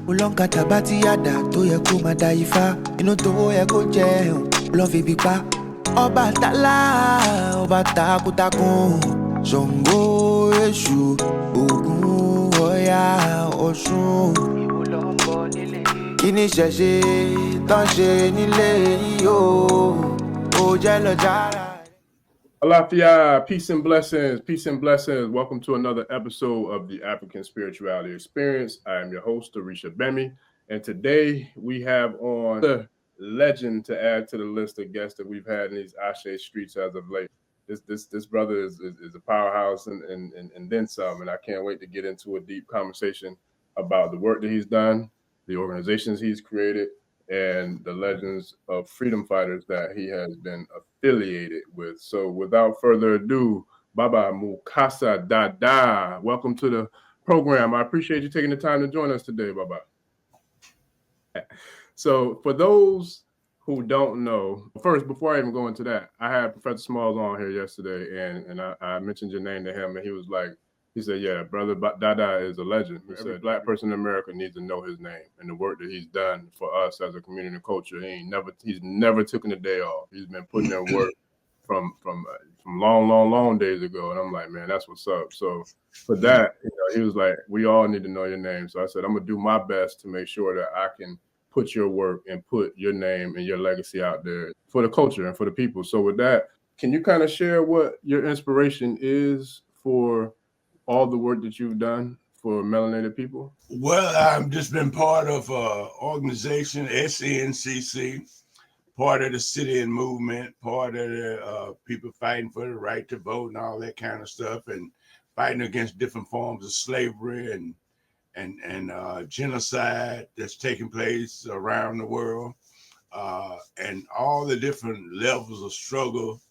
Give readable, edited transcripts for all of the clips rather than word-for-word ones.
Ulonkata bati yada tó yẹ kó máa da ifá. Inú tó yẹ kó jẹun ló fi bí pa. Ọba tálá, ọba takuntakun. Ṣàngó, Èṣù, Ògún, Ọya, Ọ̀ṣun. Ìwọ ló ń bọ̀ nílé. Kí ni ṣẹ̀ṣẹ̀ tán ṣe nílé yìí o? Ó jẹ́ lọ jára. Alafia, peace and blessings, peace and blessings. Welcome to another episode of the African Spirituality Experience. I am your host, Arisha Bami, and today we have on the legend to add to the list of guests that we've had in these Ashe streets as of late. This brother is a powerhouse and then some, and I can't wait to get into a deep conversation about the work that he's done, the organizations he's created, and the legends of freedom fighters that he has been affiliated with. So without further ado, Baba Mukasa Dada, welcome to the program. I appreciate you taking the time to join us today, Baba. So for those who don't know, first, before I even go into that, I had Professor Smalls on here yesterday, and I mentioned your name to him, and he said, yeah, brother Dada is a legend. He said, black person in America needs to know his name and the work that he's done for us as a community and culture. He's never taken a day off. He's been putting in work from long days ago. And I'm like, man, that's what's up. So for that, he was like, we all need to know your name. So I said, I'm going to do my best to make sure that I can put your work and put your name and your legacy out there for the culture and for the people. So with that, can you kind of share what your inspiration is for all the work that you've done for melanated people? Well, I've just been part of organization, SNCC, part of the city-in movement, part of the people fighting for the right to vote and all that kind of stuff, and fighting against different forms of slavery and genocide that's taking place around the world, and all the different levels of struggle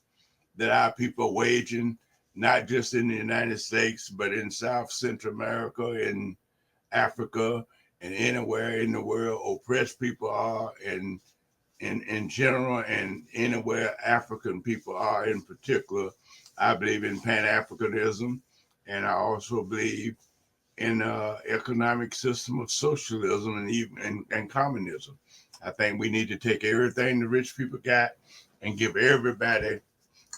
that our people are waging, not just in the United States, but in South Central America, in Africa, and anywhere in the world oppressed people are, and in general, and anywhere African people are in particular. I believe in Pan-Africanism, and I also believe in economic system of socialism and communism. I think we need to take everything the rich people got and give everybody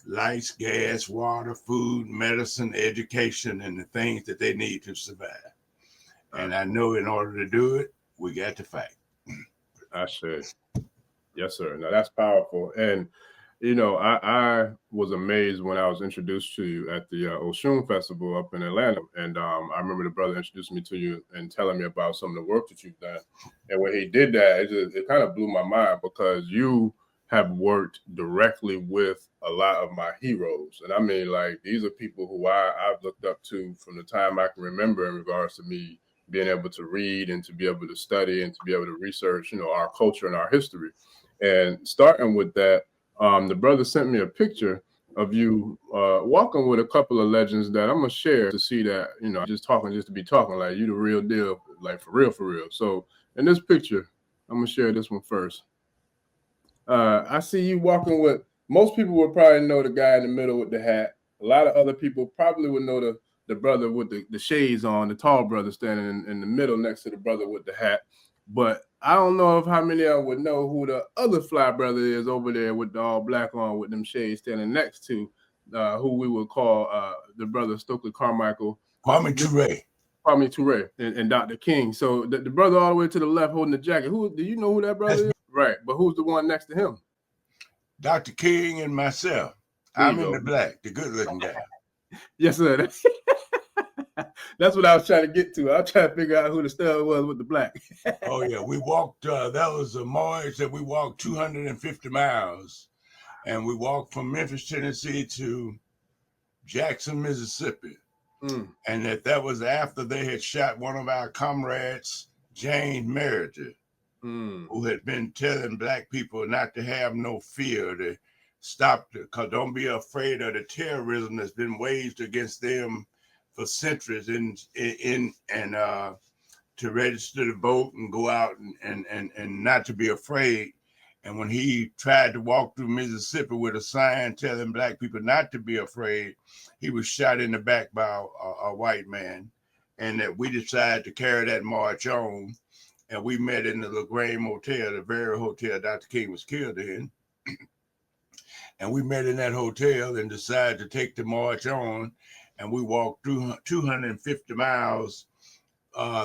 lights, gas, water, food, medicine, education, and the things that they need to survive. And I know in order to do it, we got to fight. I should. Yes, sir. Now that's powerful. And, I was amazed when I was introduced to you at the Oshun Festival up in Atlanta. And I remember the brother introduced me to you and telling me about some of the work that you've done. And when he did that, it kind of blew my mind, because you have worked directly with a lot of my heroes. And I mean, like, these are people who I've looked up to from the time I can remember, in regards to me being able to read and to be able to study and to be able to research, our culture and our history. And starting with that, the brother sent me a picture of you walking with a couple of legends that I'm going to share, to see that, just to be talking, like, you the real deal, like, for real. So in this picture, I'm going to share this one first. I see you walking with, most people would probably know the guy in the middle with the hat. A lot of other people probably would know the brother with the shades on, the tall brother standing in the middle next to the brother with the hat. But I don't know if how many of them would know who the other fly brother is over there with the all black on with them shades standing next to, who we would call the brother Stokely Carmichael. Kwame Ture and Dr. King. So the brother all the way to the left holding the jacket, do you know who that brother is? Right, but who's the one next to him? Dr. King and myself. I'm in the black, the good-looking guy. Yes, sir. That's what I was trying to get to. I was trying to figure out who the stud was with the black. Oh, yeah. We walked, that was a march that we walked 250 miles. And we walked from Memphis, Tennessee to Jackson, Mississippi. And that was after they had shot one of our comrades, James Meredith, who had been telling black people not to have no fear, to stop, because don't be afraid of the terrorism that's been waged against them for centuries, and to register to vote and go out and not to be afraid. And when he tried to walk through Mississippi with a sign telling black people not to be afraid, he was shot in the back by a white man. And that we decided to carry that march on. and we met in the LaGrange Motel, the very hotel Dr. King was killed in. And we met in that hotel and decided to take the march on, and we walked through 250 miles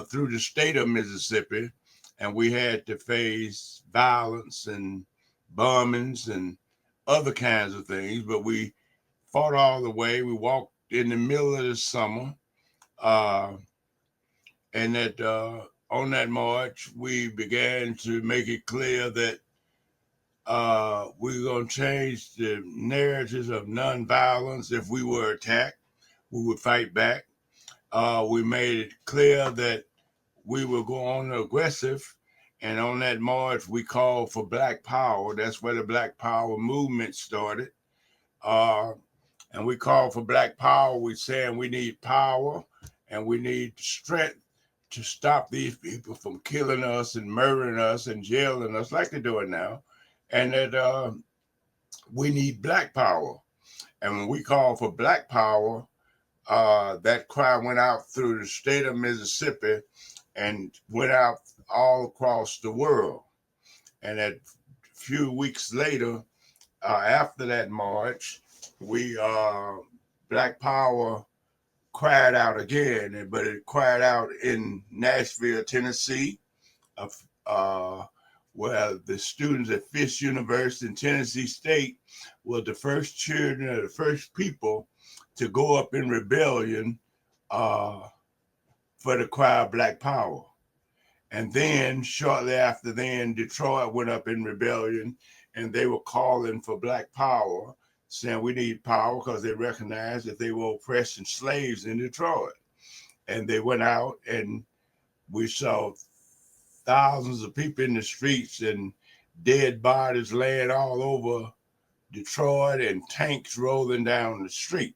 through the state of Mississippi, and we had to face violence and bombings and other kinds of things, but we fought all the way. We walked in the middle of the summer, and that on that march, we began to make it clear that we were going to change the narratives of nonviolence. If we were attacked, we would fight back. We made it clear that we were going aggressive, and on that march, we called for Black Power. That's where the Black Power movement started. And we called for Black Power. We saying we need power and we need strength to stop these people from killing us and murdering us and jailing us like they're doing now. And that we need Black Power. And when we called for Black Power, that cry went out through the state of Mississippi and went out all across the world. And a few weeks later, after that march, we Black Power cried out again, but it cried out in Nashville, Tennessee, where the students at Fisk University in Tennessee State were the first children or the first people to go up in rebellion for the cry of Black Power. And then shortly after then, Detroit went up in rebellion, and they were calling for Black Power, saying we need power because they recognized that they were oppressing slaves in Detroit. And they went out, and we saw thousands of people in the streets and dead bodies laying all over Detroit and tanks rolling down the street,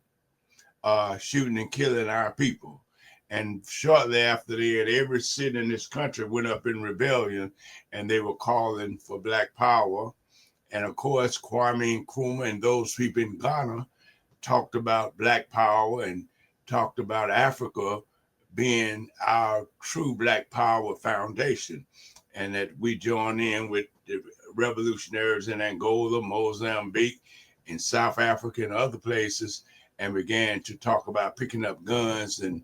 shooting and killing our people. And shortly after that, every city in this country went up in rebellion, and they were calling for Black Power. And of course, Kwame Nkrumah and those people in Ghana talked about Black Power and talked about Africa being our true Black Power foundation, and that we join in with the revolutionaries in Angola, Mozambique, in South Africa and other places, and began to talk about picking up guns and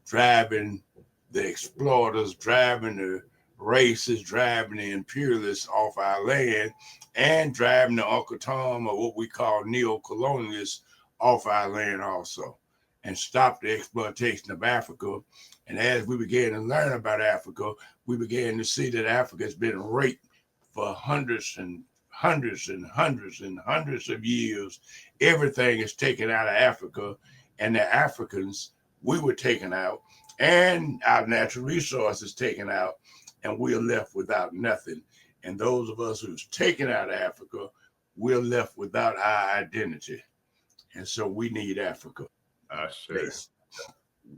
driving the exploiters, driving the racists, driving the imperialists off our land, and driving the Uncle Tom, or what we call neo-colonialists, off our land also, and stop the exploitation of Africa. And as we began to learn about Africa, we began to see that Africa has been raped for hundreds and hundreds and hundreds and hundreds of years. Everything is taken out of Africa, and the Africans, we were taken out, and our natural resources taken out, and we're left without nothing. And those of us who's taken out of Africa, we're left without our identity. And so we need Africa.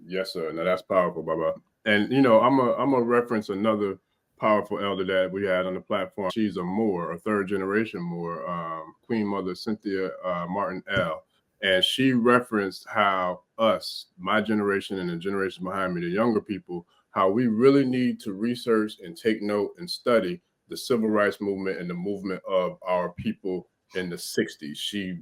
Yes, sir. Now that's powerful, Baba. And you know, I'm a reference another powerful elder that we had on the platform. She's a Moor, a third generation Moor, Queen Mother Cynthia Martin L. And she referenced how us, my generation and the generation behind me, the younger people, how we really need to research and take note and study the civil rights movement and the movement of our people in the 60s. She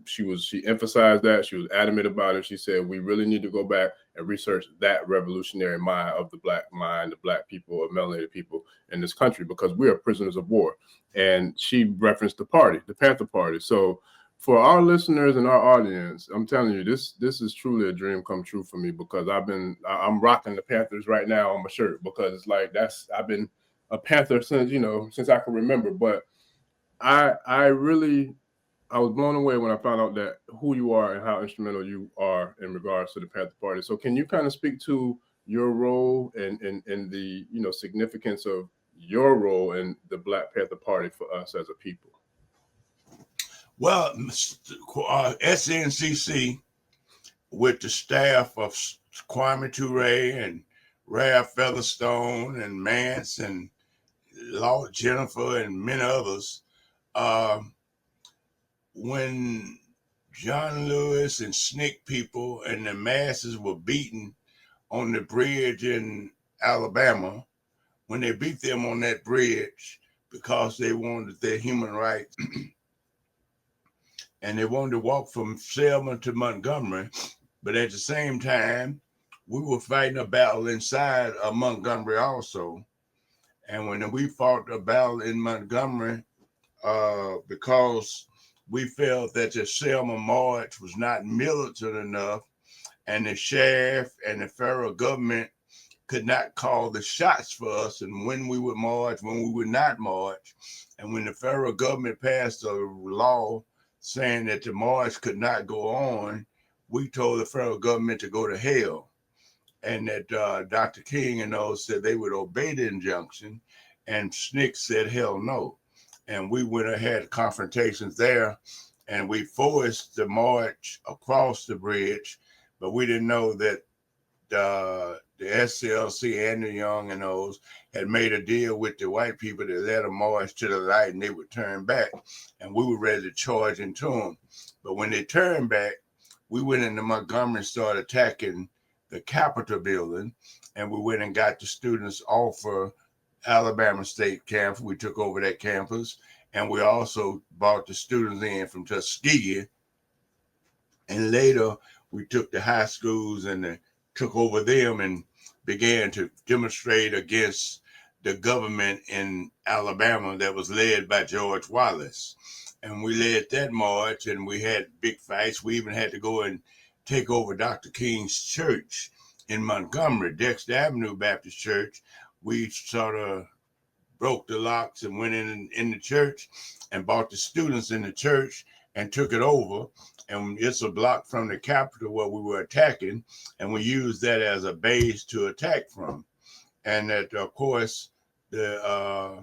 emphasized that. She was adamant about it. She said, we really need to go back and research that revolutionary mind of the Black mind, the Black people, of melanated people in this country, because we are prisoners of war. And she referenced the party, the Panther Party. So for our listeners and our audience, I'm telling you, this is truly a dream come true for me, because I'm rocking the Panthers right now on my shirt, because it's like I've been a Panther since I can remember. But I was blown away when I found out that who you are and how instrumental you are in regards to the Panther Party. So can you kind of speak to your role and the significance of your role in the Black Panther Party for us as a people? Well, SNCC, with the staff of Kwame Ture and Ralph Featherstone and Mance and Lord Jennifer and many others, when John Lewis and SNCC people and the masses were beaten on the bridge in Alabama, when they beat them on that bridge because they wanted their human rights and they wanted to walk from Selma to Montgomery. But at the same time, we were fighting a battle inside of Montgomery also. And when we fought a battle in Montgomery, because we felt that the Selma March was not militant enough, and the sheriff and the federal government could not call the shots for us, and when we would march, when we would not march. And when the federal government passed a law saying that the march could not go on, we told the federal government to go to hell. And that Dr. King and those said they would obey the injunction, and SNCC said hell no. And we went ahead confrontations there, and we forced the march across the bridge, but we didn't know that the SLC and the Young and those had made a deal with the white people to let them march to the light and they would turn back, and we were ready to charge into them. But when they turned back, we went into Montgomery and started attacking the Capitol building, and we went and got the students off of Alabama State campus. We took over that campus, and we also brought the students in from Tuskegee, and later we took the high schools and took over them and began to demonstrate against the government in Alabama that was led by George Wallace. And we led that march, and we had big fights. We even had to go and take over Dr. King's church in Montgomery, Dexter Avenue Baptist Church. We sort of broke the locks and went in the church and brought the students in the church and took it over. And it's a block from the Capitol where we were attacking, and we used that as a base to attack from. And that, of course, the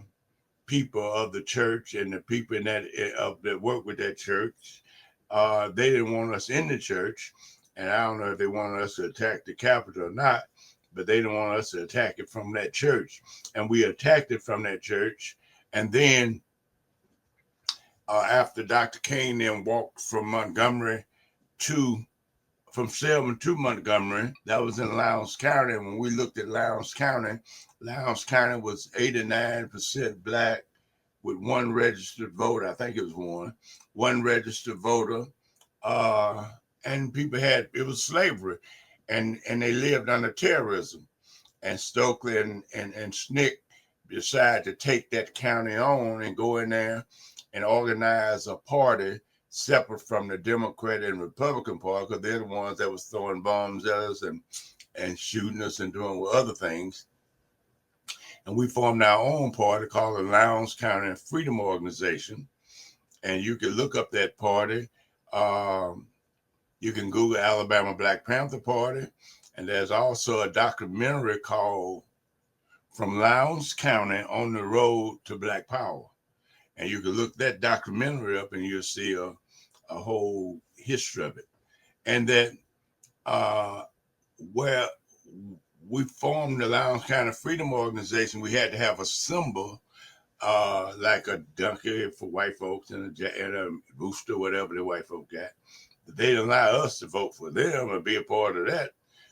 people of the church and the people that work with that church, they didn't want us in the church. And I don't know if they wanted us to attack the Capitol or not, but they didn't want us to attack it from that church. And we attacked it from that church. And then after Dr. King then walked from Selma to Montgomery, that was in Lowndes County. And when we looked at Lowndes County was 89% Black with one registered voter. I think it was one registered voter. And people it was slavery, and they lived under terrorism. And Stokely and SNCC decided to take that county on and go in there and organize a party separate from the Democrat and Republican Party, because they're the ones that was throwing bombs at us and shooting us and doing other things. And we formed our own party called the Lowndes County Freedom Organization. And you can look up that party. You can Google Alabama Black Panther Party. And there's also a documentary called From Lowndes County on the Road to Black Power. And you can look that documentary up and you'll see a whole history of it. And that where we formed the Lowndes County Freedom Organization, we had to have a symbol like a donkey for white folks and a rooster, whatever the white folk got. They didn't allow us to vote for them and be a part of that.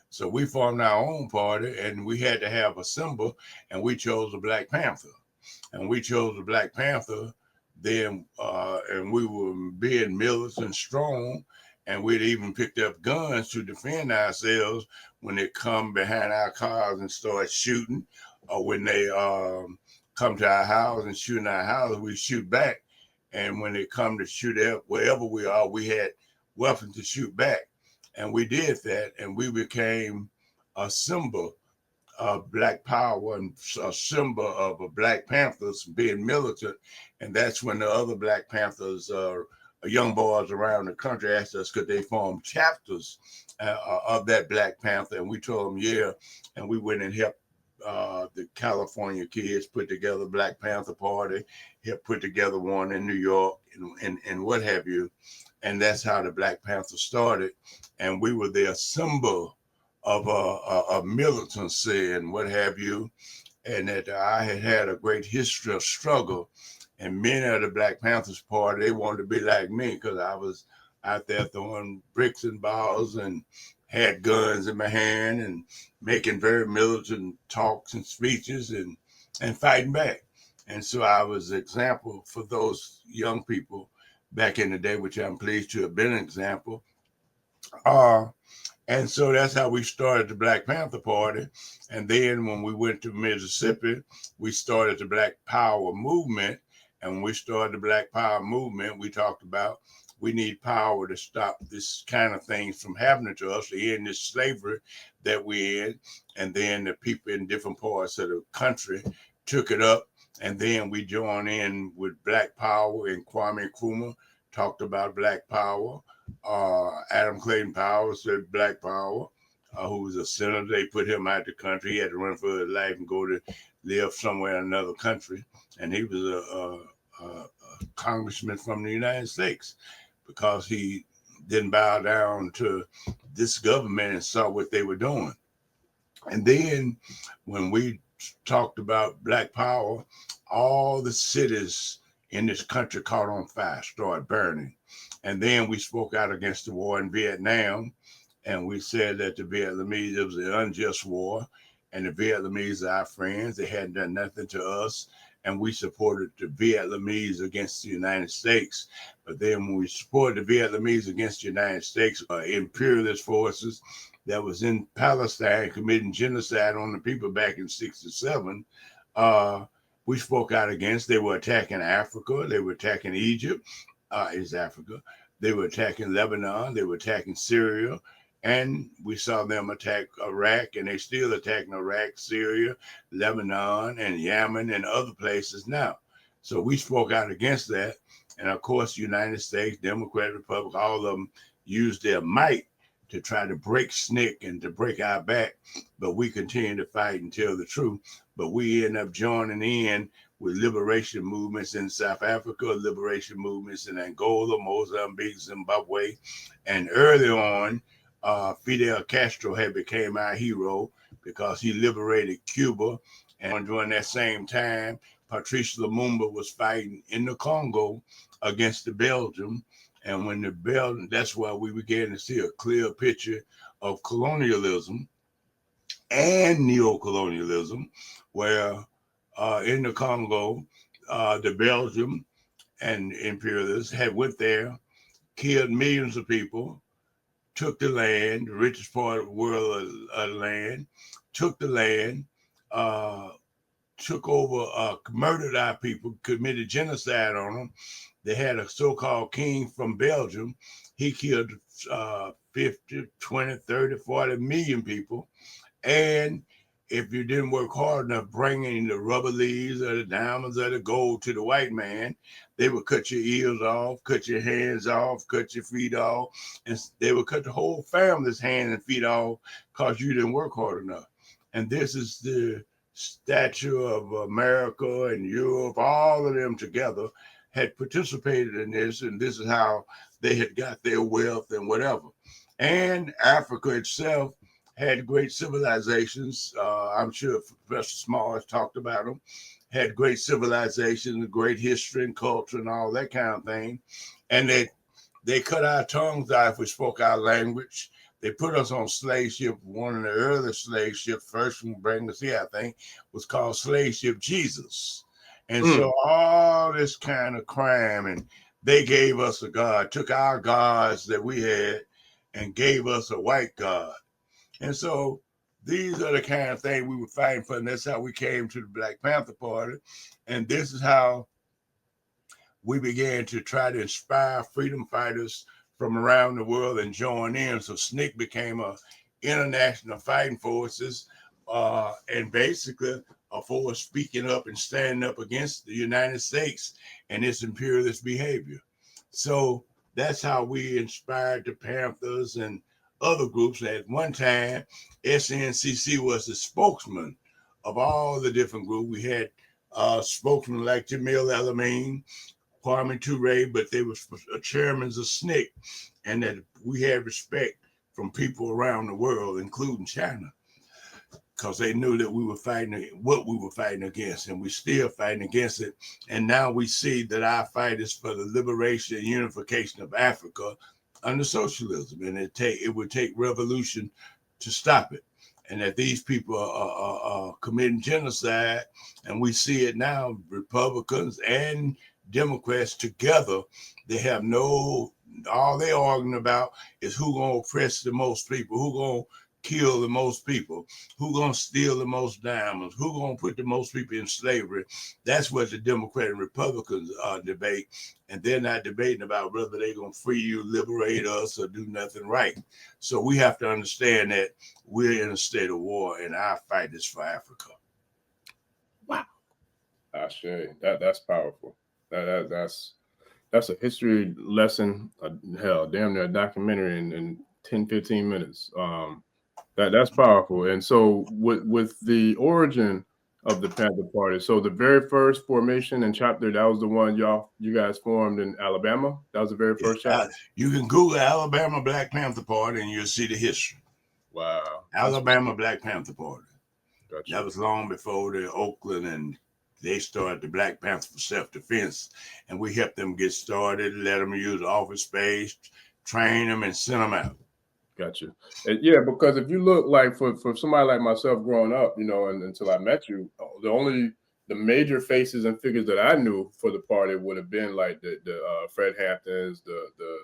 So we formed our own party, and we had to have a symbol, and we chose the Black Panther. And we chose the Black Panther then, and we were being militant strong, and we'd even picked up guns to defend ourselves when they come behind our cars and start shooting, or when they come to our house and shoot in our house, we shoot back. And when they come to shoot wherever we are, we had weapons to shoot back. And we did that, and we became a symbol of Black power and a symbol of a Black Panthers being militant. And that's when the other Black Panthers, young boys around the country, asked us could they form chapters of that Black Panther. And we told them, yeah. And we went and helped the California kids put together Black Panther Party, helped put together one in New York and what have you. And that's how the Black Panther started. And we were their symbol of a militancy and what have you. And that I had a great history of struggle. And many of the Black Panthers Party, they wanted to be like me because I was out there throwing bricks and balls and had guns in my hand and making very militant talks and speeches. And and fighting back. And so I was an example for those young people back in the day, which I'm pleased to have been an example. And so that's how we started the Black Panther Party. And then when we went to Mississippi, we started the Black Power movement. And when we started the Black Power movement, we talked about we need power to stop this kind of things from happening to us, to end this slavery that we're in. And then the people in different parts of the country took it up. And then we joined in with Black Power, and Kwame Nkrumah talked about Black Power. Adam Clayton Powell said Black Power, who was a senator. They put him out the country. He had to run for his life and go to live somewhere in another country. And he was a congressman from the United States because he didn't bow down to this government and saw what they were doing. And then when we talked about Black Power, all the cities in this country caught on fire, started burning. And then we spoke out against the war in Vietnam, and we said that the Vietnamese, it was an unjust war, and the Vietnamese are our friends. They hadn't done nothing to us, and we supported the Vietnamese against the United States. But then when we supported the Vietnamese against the United States, imperialist forces that was in Palestine committing genocide on the people back in '67, we spoke out against. They were attacking Africa. They were attacking Egypt. Is Africa. They were attacking Lebanon. They were attacking Syria. And we saw them attack Iraq, and they still attacking Iraq, Syria, Lebanon, and Yemen, and other places now. So we spoke out against that. And of course, United States, Democratic Republic, all of them used their might to try to break SNCC and to break our back. But we continue to fight and tell the truth. But we end up joining in with liberation movements in South Africa, liberation movements in Angola, Mozambique, Zimbabwe. And early on, Fidel Castro had became our hero because he liberated Cuba. And during that same time, Patrice Lumumba was fighting in the Congo against the Belgium. And when the Belgium, that's why we began to see a clear picture of colonialism and neocolonialism, where in the Congo, the Belgium and imperialists had went there, killed millions of people, took the land, the richest part of the world of land, took the land, took over, murdered our people, committed genocide on them. They had a so-called king from Belgium. He killed 50, 20, 30, 40 million people. And if you didn't work hard enough bringing the rubber leaves or the diamonds or the gold to the white man, they would cut your ears off, cut your hands off, cut your feet off, and they would cut the whole family's hands and feet off because you didn't work hard enough. And this is the statue of America and Europe, all of them together had participated in this, and this is how they had got their wealth and whatever. And Africa itself had great civilizations. I'm sure Professor Small has talked about them. Had great civilizations, great history and culture and all that kind of thing. And they cut our tongues out if we spoke our language. They put us on slave ship. One of the early slave ships, first one bringing us here, I think, was called Slave Ship Jesus. And so all this kind of crime, and they gave us a God, took our gods that we had and gave us a white God. And so these are the kind of things we were fighting for, and that's how we came to the Black Panther Party. And this is how we began to try to inspire freedom fighters from around the world and join in. So SNCC became a international fighting forces, and basically a force speaking up and standing up against the United States and its imperialist behavior. So that's how we inspired the Panthers and other groups. At one time, SNCC was the spokesman of all the different groups. We had spokesmen like Jamil El-Amin, Kwame Ture, but they were chairmen of SNCC, and that we had respect from people around the world, including China, because they knew that we were fighting what we were fighting against, and we're still fighting against it. And now we see that our fight is for the liberation and unification of Africa under socialism, and it would take revolution to stop it. and that these people are committing genocide. And we see it now, Republicans and Democrats together, they have all they're arguing about is who gonna oppress the most people, who gonna kill the most people, who gonna steal the most diamonds, who gonna put the most people in slavery. That's what the Democrat and Republicans debate, and they're not debating about whether they're gonna free you, liberate us, or do nothing right. So we have to understand that we're in a state of war, and our fight is for Africa. Wow, that's powerful. That's a history lesson. Hell, damn near a documentary in 10, 15 minutes. That's powerful. And so with the origin of the Panther Party, so the very first formation and chapter, that was the one you guys formed in Alabama. That was the very first chapter. You can Google Alabama Black Panther Party and you'll see the history. Wow. Alabama Black Panther Party. Gotcha. That was long before the Oakland, and they started the Black Panther for self-defense, and we helped them get started, let them use office space, train them, and send them out. Gotcha. Yeah, because if you look like for somebody like myself growing up, and until I met you, the major faces and figures that I knew for the party would have been like the Fred Hamptons, the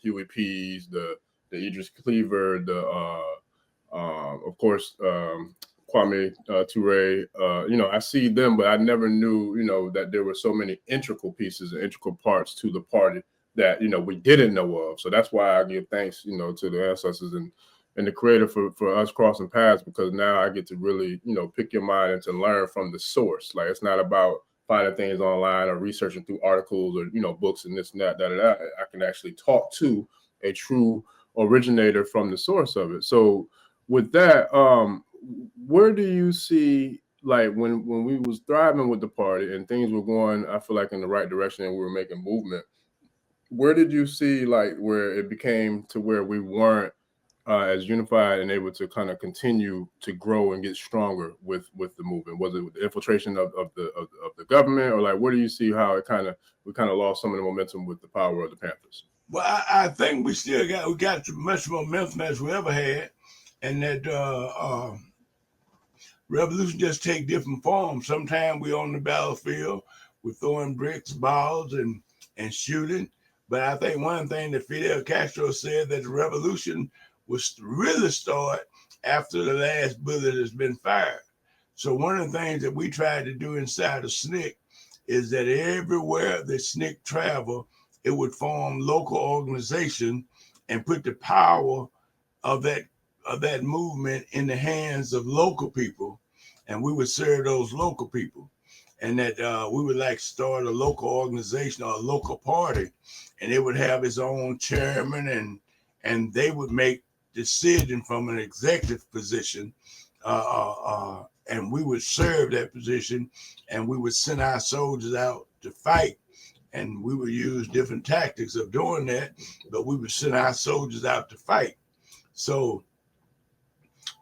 Huey P's, the Idris Cleaver, of course, Kwame Ture. I see them, but I never knew, that there were so many integral pieces and integral parts to the party that we didn't know of. So that's why I give thanks, to the ancestors and the creator for us crossing paths, because now I get to really, pick your mind and to learn from the source. Like, it's not about finding things online or researching through articles or books and this and that. I can actually talk to a true originator from the source of it. So with that, where do you see, like, when we was thriving with the party and things were going, I feel like, in the right direction and we were making movement, where did you see, like, where it became to where we weren't as unified and able to kind of continue to grow and get stronger with the movement? Was it with the infiltration of the government, or like, where do you see how we kind of lost some of the momentum with the power of the Panthers? Well, I think we got much more momentum as we ever had, and that revolution just take different forms. Sometimes we on the battlefield, we're throwing bricks, balls, and shooting. But I think one thing that Fidel Castro said, that the revolution was really start after the last bullet has been fired. So one of the things that we tried to do inside of SNCC is that everywhere that SNCC traveled, it would form local organization and put the power of that movement in the hands of local people, and we would serve those local people. And that we would like start a local organization or a local party, and it would have its own chairman, and they would make decision from an executive position, and we would serve that position, and we would send our soldiers out to fight, and we would use different tactics of doing that, but we would send our soldiers out to fight. So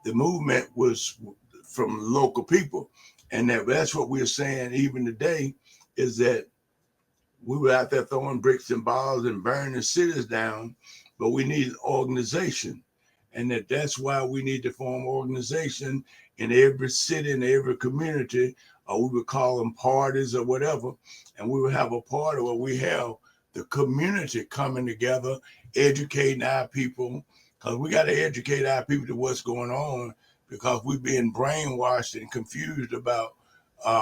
the movement was from local people. And that's what we're saying even today, is that we were out there throwing bricks and balls and burning cities down, but we need organization. And that's why we need to form organization in every city, in every community, or we would call them parties or whatever. And we would have a party where we have the community coming together, educating our people, because we got to educate our people to what's going on, because we've been brainwashed and confused about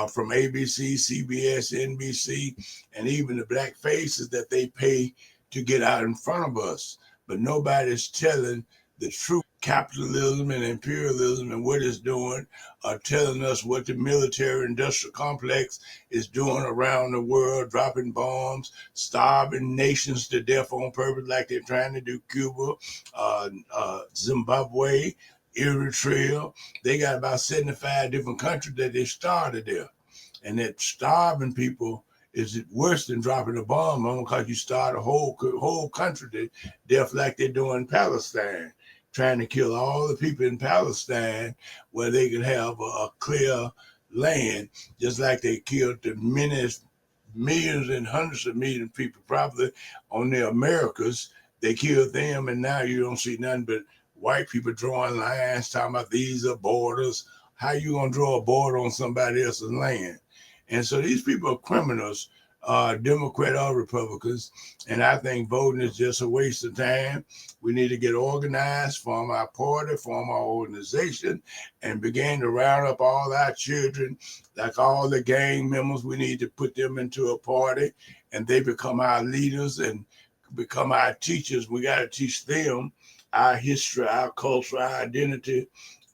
from ABC, CBS, NBC, and even the black faces that they pay to get out in front of us. But nobody's telling the true capitalism and imperialism and what it's doing, or telling us what the military industrial complex is doing around the world, dropping bombs, starving nations to death on purpose like they're trying to do Cuba, Zimbabwe, Eritrea. They got about 75 different countries that they started there. And that starving people is worse than dropping a bomb on, because you start a whole country to death like they're doing in Palestine, trying to kill all the people in Palestine where they could have a clear land, just like they killed the millions and hundreds of millions of people probably on the Americas. They killed them, and now you don't see nothing but white people drawing lines, talking about these are borders. How you gonna draw a border on somebody else's land? And so these people are criminals, Democrat or Republicans. And I think voting is just a waste of time. We need to get organized, form our party, form our organization, and begin to round up all our children, like all the gang members. We need to put them into a party, and they become our leaders and become our teachers. We got to teach them our history, our culture, our identity,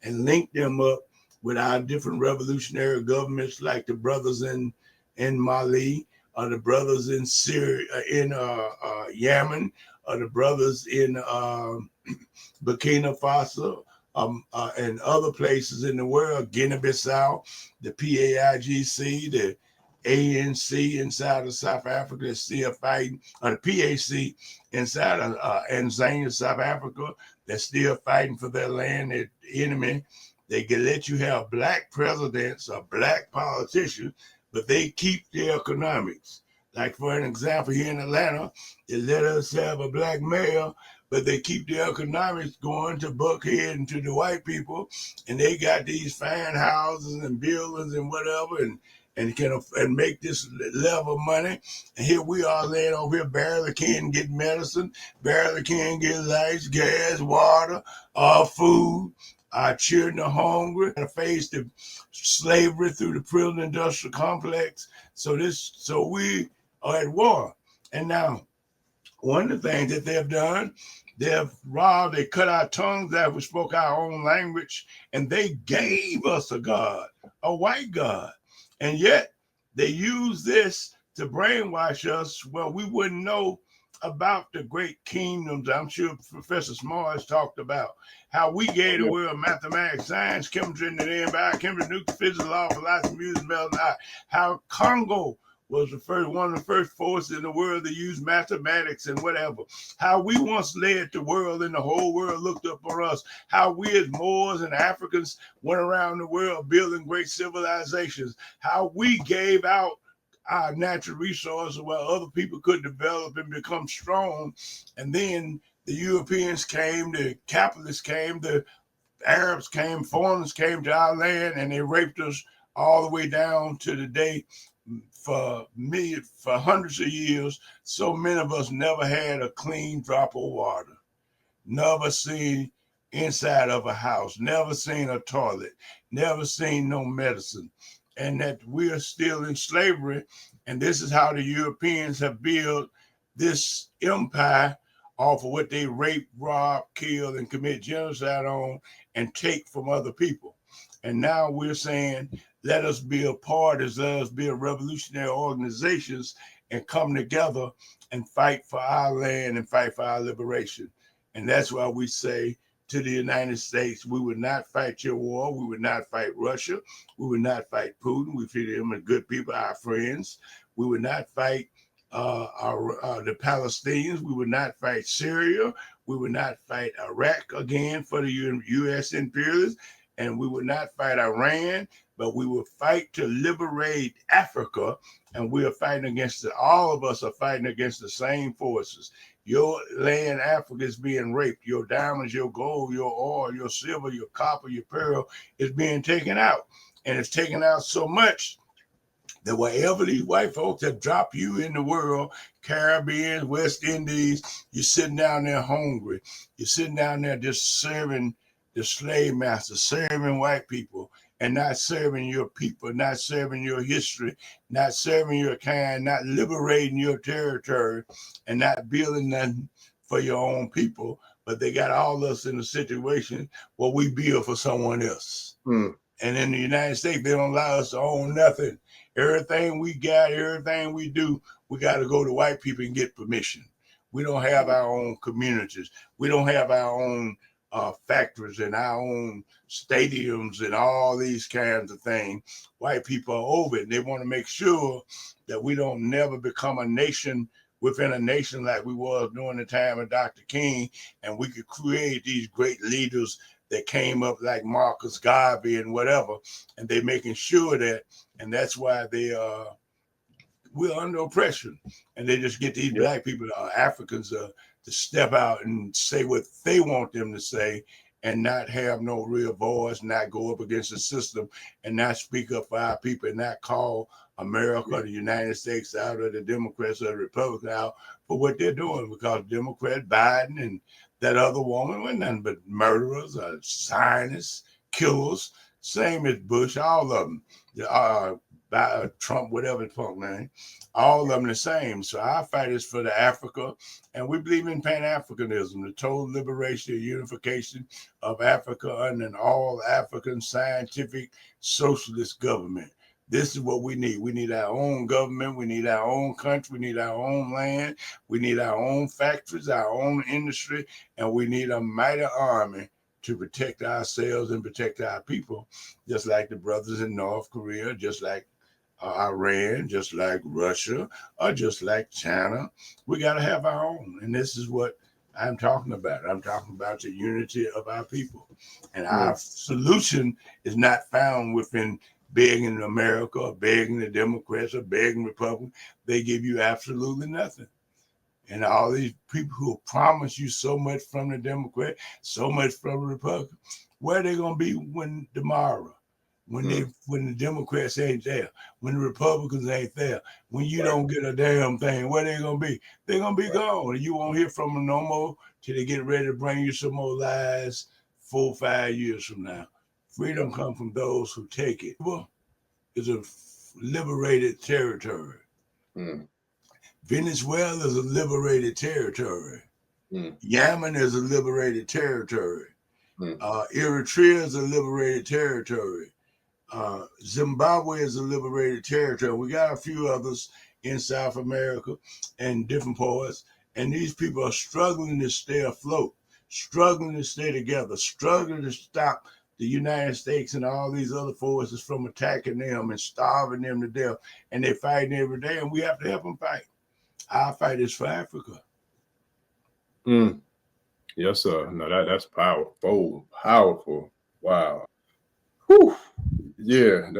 and link them up with our different revolutionary governments, like the brothers in Mali, or the brothers in Syria, in Yemen, or the brothers in Burkina Faso, and other places in the world, Guinea-Bissau, the PAIGC, the ANC inside of South Africa is still fighting, or the PAC inside of Tanzania, South Africa, they're still fighting for their land, their enemy. They can let you have black presidents or black politicians, but they keep the economics. Like, for an example, here in Atlanta, they let us have a black mayor, but they keep the economics going to Buckhead and to the white people, and they got these fine houses and buildings and whatever, and can make this level of money. And here we are laying over here, barely can get medicine, barely can get lights, gas, water, food. Our children are hungry and face the slavery through the prison industrial complex. So we are at war. And now, one of the things that they've done, they cut our tongues out. We spoke our own language, and they gave us a God, a white God. And yet they use this to brainwash us. Well, we wouldn't know about the great kingdoms. I'm sure Professor Small has talked about how we gave the world mathematics, science, chemistry, and then biochemistry, nuclear physics, law, philosophy, music, melody, how Congo was one of the first forces in the world to use mathematics and whatever. How we once led the world and the whole world looked up on us. How we as Moors and Africans went around the world building great civilizations. How we gave out our natural resources while other people could develop and become strong. And then the Europeans came, the capitalists came, the Arabs came, foreigners came to our land, and they raped us all the way down to the day. For hundreds of years, so many of us never had a clean drop of water, never seen inside of a house, never seen a toilet, never seen no medicine, and that we are still in slavery. And this is how the Europeans have built this empire off of what they rape, rob, kill, and commit genocide on and take from other people. And now we're saying, let us be a part, let us be a revolutionary organizations and come together and fight for our land and fight for our liberation. And that's why we say to the United States, we would not fight your war. We would not fight Russia. We would not fight Putin. We treat them as good people, our friends. We would not fight the Palestinians. We would not fight Syria. We would not fight Iraq again for the U.S. imperialists. And we would not fight Iran, but we would fight to liberate Africa. And we are fighting against all of us are fighting against the same forces. Your land, Africa, is being raped. Your diamonds, your gold, your oil, your silver, your copper, your pearl is being taken out. And it's taken out so much that wherever these white folks have dropped you in the world, Caribbean, West Indies, you're sitting down there hungry. You're sitting down there just serving the slave master, serving white people, and not serving your people, not serving your history, not serving your kind, not liberating your territory, and not building nothing for your own people. But they got all of us in a situation where we build for someone else. And in the United States, they don't allow us to own nothing. Everything we got, everything we do, we got to go to white people and get permission. We don't have our own communities. We don't have our own factories and our own stadiums and all these kinds of things. White people are over it. They want to make sure that we don't never become a nation within a nation like we was during the time of Dr. King, and we could create these great leaders that came up like Marcus Garvey and whatever, and they're making sure that, and that's why they we're under oppression. And they just get these black people, Africans, to step out and say what they want them to say and not have no real voice, not go up against the system and not speak up for our people and not call America, the United States out, or the Democrats or the Republicans out for what they're doing, because Democrat Biden and that other woman were nothing but murderers, Zionists, killers, same as Bush, all of them, Trump, whatever the fuck name, all of them the same. So our fight is for the Africa, and we believe in Pan-Africanism, the total liberation and unification of Africa under an all-African scientific socialist government. This is what we need. We need our own government. We need our own country. We need our own land. We need our own factories, our own industry, and we need a mighty army to protect ourselves and protect our people, just like the brothers in North Korea, just like Iran, just like Russia, or just like China. We got to have our own. And this is what I'm talking about. I'm talking about the unity of our people. And our solution is not found within begging America or begging the Democrats or begging Republicans. They give you absolutely nothing. And all these people who promise you so much from the Democrat, so much from the Republican, where are they going to be when tomorrow? When the Democrats ain't there, when the Republicans ain't there, when you don't get a damn thing, where they gonna be? They're gonna be gone. And you won't hear from them no more till they get ready to bring you some more lies 4 or 5 years from now. Freedom comes from those who take it. It's a liberated territory. Venezuela is a liberated territory. Yemen is a liberated territory. Eritrea is a liberated territory. Zimbabwe is a liberated territory. We got a few others in South America and different parts. And these people are struggling to stay afloat, struggling to stay together, struggling to stop the United States and all these other forces from attacking them and starving them to death. And they're fighting every day, and we have to help them fight. Our fight is for Africa. Yes, sir. No, that's powerful. Powerful. Wow. Whew. Yeah.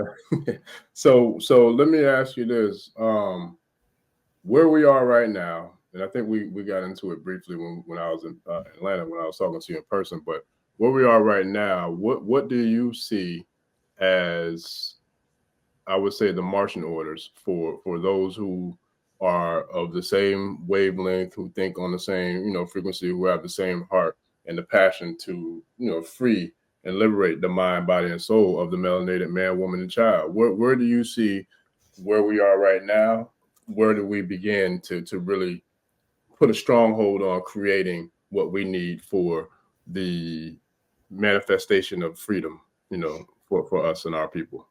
So let me ask you this. Where we are right now, and I think we got into it briefly when I was in Atlanta, when I was talking to you in person, but where we are right now, what do you see as, I would say, the marching orders for those who are of the same wavelength, who think on the same, frequency, who have the same heart and the passion to, free and liberate the mind, body, and soul of the melanated man, woman, and child? Where do you see where we are right now? Where do we begin to really put a stronghold on creating what we need for the manifestation of freedom, for us and our people?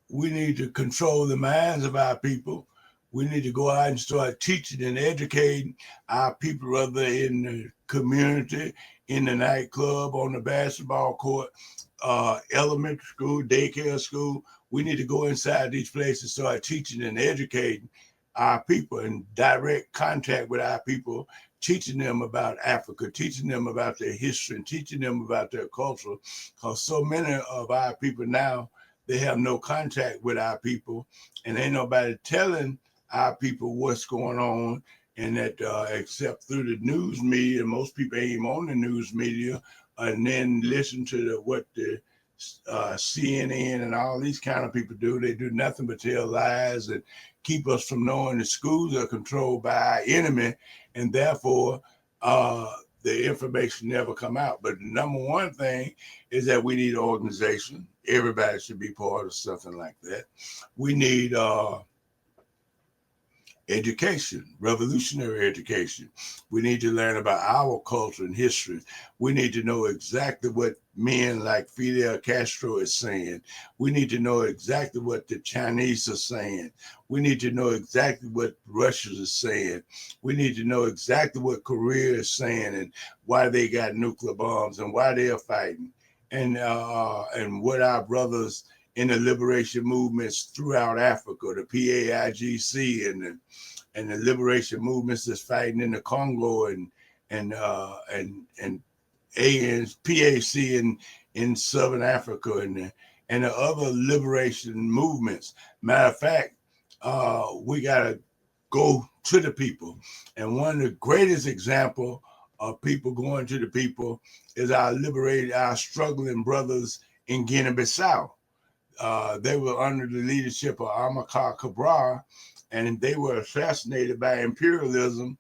We need to control the minds of our people. We need to go out and start teaching and educating our people, whether in the community, in the nightclub, on the basketball court, elementary school, daycare school. We need to go inside these places, start teaching and educating our people in direct contact with our people, teaching them about Africa, teaching them about their history, and teaching them about their culture. Because so many of our people now, they have no contact with our people, and ain't nobody telling our people what's going on, and that except through the news media. Most people ain't even on the news media, and then listen to what the CNN and all these kind of people do. They do nothing but tell lies and keep us from knowing the schools are controlled by our enemy, and therefore the information never come out. But the number one thing is that we need organization. Everybody should be part of something like that. We need education, revolutionary education. We need to learn about our culture and history. We need to know exactly what men like Fidel Castro is saying. We need to know exactly what the Chinese are saying. We need to know exactly what Russia is saying. We need to know exactly what Korea is saying and why they got nuclear bombs and why they're fighting, and what our brothers in the liberation movements throughout Africa, the PAIGC and the liberation movements that's fighting in the Congo and PAC in Southern Africa and the other liberation movements. Matter of fact, we got to go to the people. And one of the greatest example of people going to the people is our struggling brothers in Guinea-Bissau. They were under the leadership of Amilcar Cabral, and they were assassinated by imperialism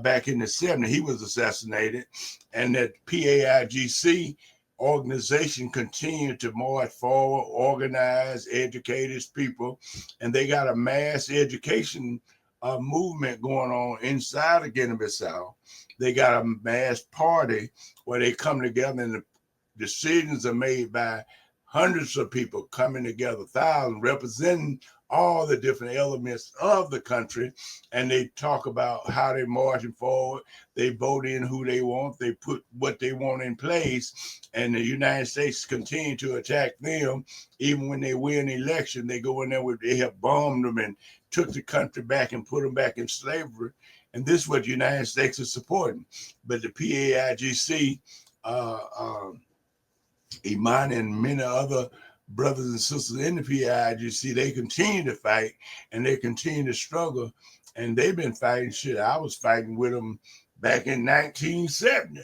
back in the 70s. He was assassinated, and that PAIGC organization continued to march forward, organize, educate its people, and they got a mass education movement going on inside of Guinea-Bissau. They got a mass party where they come together and the decisions are made by hundreds of people coming together, thousands, representing all the different elements of the country, and they talk about how they're marching forward. They vote in who they want. They put what they want in place, and the United States continue to attack them. Even when they win the election, they go in there they have bombed them and took the country back and put them back in slavery. And this is what the United States is supporting. But the PAIGC, Iman and many other brothers and sisters in the PAIGC, they continue to fight and they continue to struggle. And they've been fighting shit. I was fighting with them back in 1970.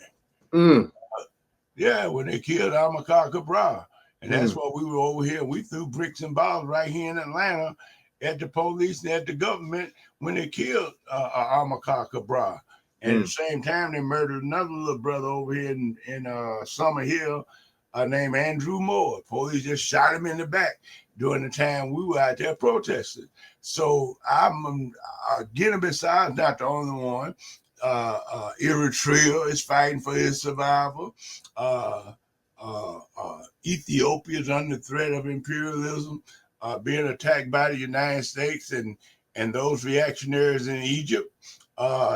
Yeah, when they killed Amilcar Cabral. And that's why we were over here. We threw bricks and balls right here in Atlanta at the police and at the government when they killed Amilcar Cabral. And at the same time, they murdered another little brother over here in Summer Hill named Andrew Moore. Police just shot him in the back during the time we were out there protesting. So Guinea-Bissau is not the only one. Eritrea is fighting for its survival. Ethiopia is under threat of imperialism, being attacked by the United States and those reactionaries in Egypt.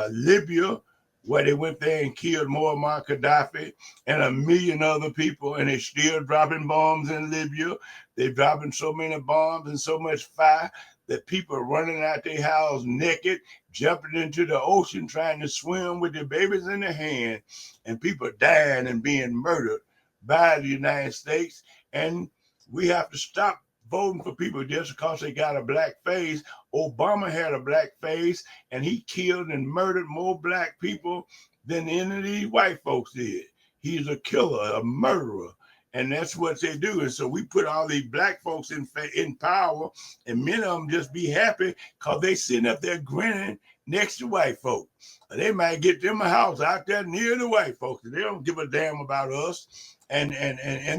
Libya, where they went there and killed Muammar Gaddafi and 1 million other people, and they're still dropping bombs in Libya. They're dropping so many bombs and so much fire that people are running out their house naked, jumping into the ocean, trying to swim with their babies in their hand, and people dying and being murdered by the United States. And we have to stop voting for people just because they got a black face. Obama had a black face, and he killed and murdered more black people than any of these white folks did. He's a killer, a murderer, and that's what they do. And so we put all these black folks in power, and many of them just be happy because they sitting up there grinning next to white folks. They might get them a house out there near the white folks. They don't give a damn about us and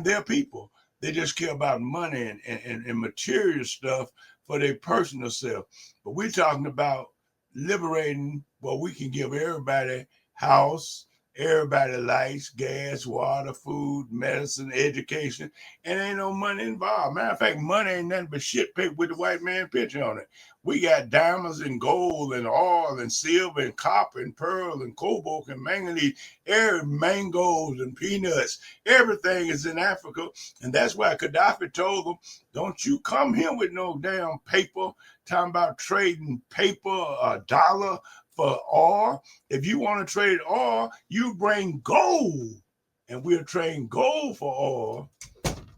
their people. They just care about money and material stuff for their personal self. But we're talking about liberating where we can give everybody house, everybody lights, gas, water, food, medicine, education, and ain't no money involved. Matter of fact, money ain't nothing but shit paper with the white man picture on it. We got diamonds and gold and oil and silver and copper and pearl and cobalt and manganese, mangoes and peanuts. Everything is in Africa. And that's why Gaddafi told them, don't you come here with no damn paper, talking about trading paper, a dollar for oil. If you want to trade oil, you bring gold. And we'll trade gold for oil,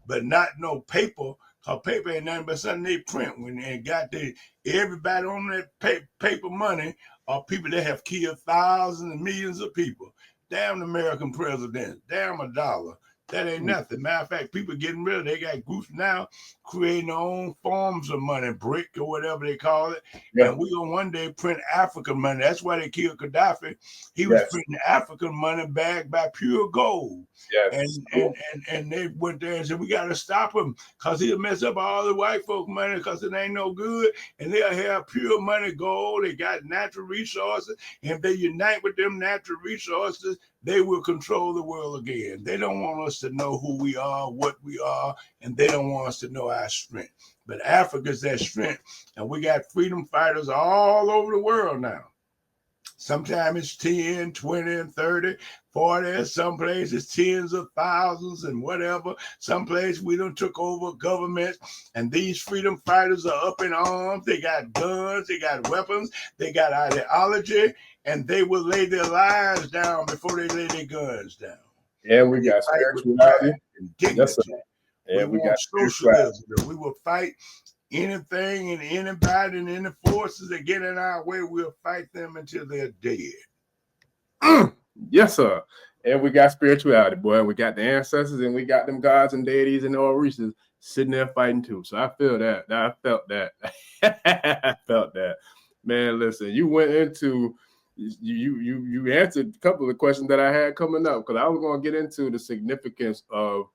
but not no paper. Because paper ain't nothing but something they print when they got everybody on that paper money are people that have killed thousands and millions of people. Damn the American president. Damn a dollar. That ain't nothing. Matter of fact, people getting rid of it. They got groups now creating their own forms of money, brick or whatever they call it. Yeah. And we're going to one day print African money. That's why they killed Gaddafi. He was printing African money backed by pure gold. Yes. And they went there and said, we got to stop him because he'll mess up all the white folk money because it ain't no good. And they'll have pure money, gold. They got natural resources. And if they unite with them natural resources, they will control the world again. They don't want us to know who we are, what we are, and they don't want us to know our strength. But Africa's that strength, and we got freedom fighters all over the world now. Sometimes it's 10, 20, and 30, 40. Some places tens of thousands and whatever. Some places we done took over government, and these freedom fighters are up in arms. They got guns, they got weapons, they got ideology, and they will lay their lives down before they lay their guns down. Yeah, we got spirituality and dignity. Yeah, we got socialism. We will fight anything and anybody and any forces that get in our way, we'll fight them until they're dead. Yes, sir. And we got spirituality, boy. We got the ancestors and we got them gods and deities and the Orishas sitting there fighting too. So I feel that. I felt that. I felt that. Man, listen, you went into you answered a couple of the questions that I had coming up, because I was going to get into the significance of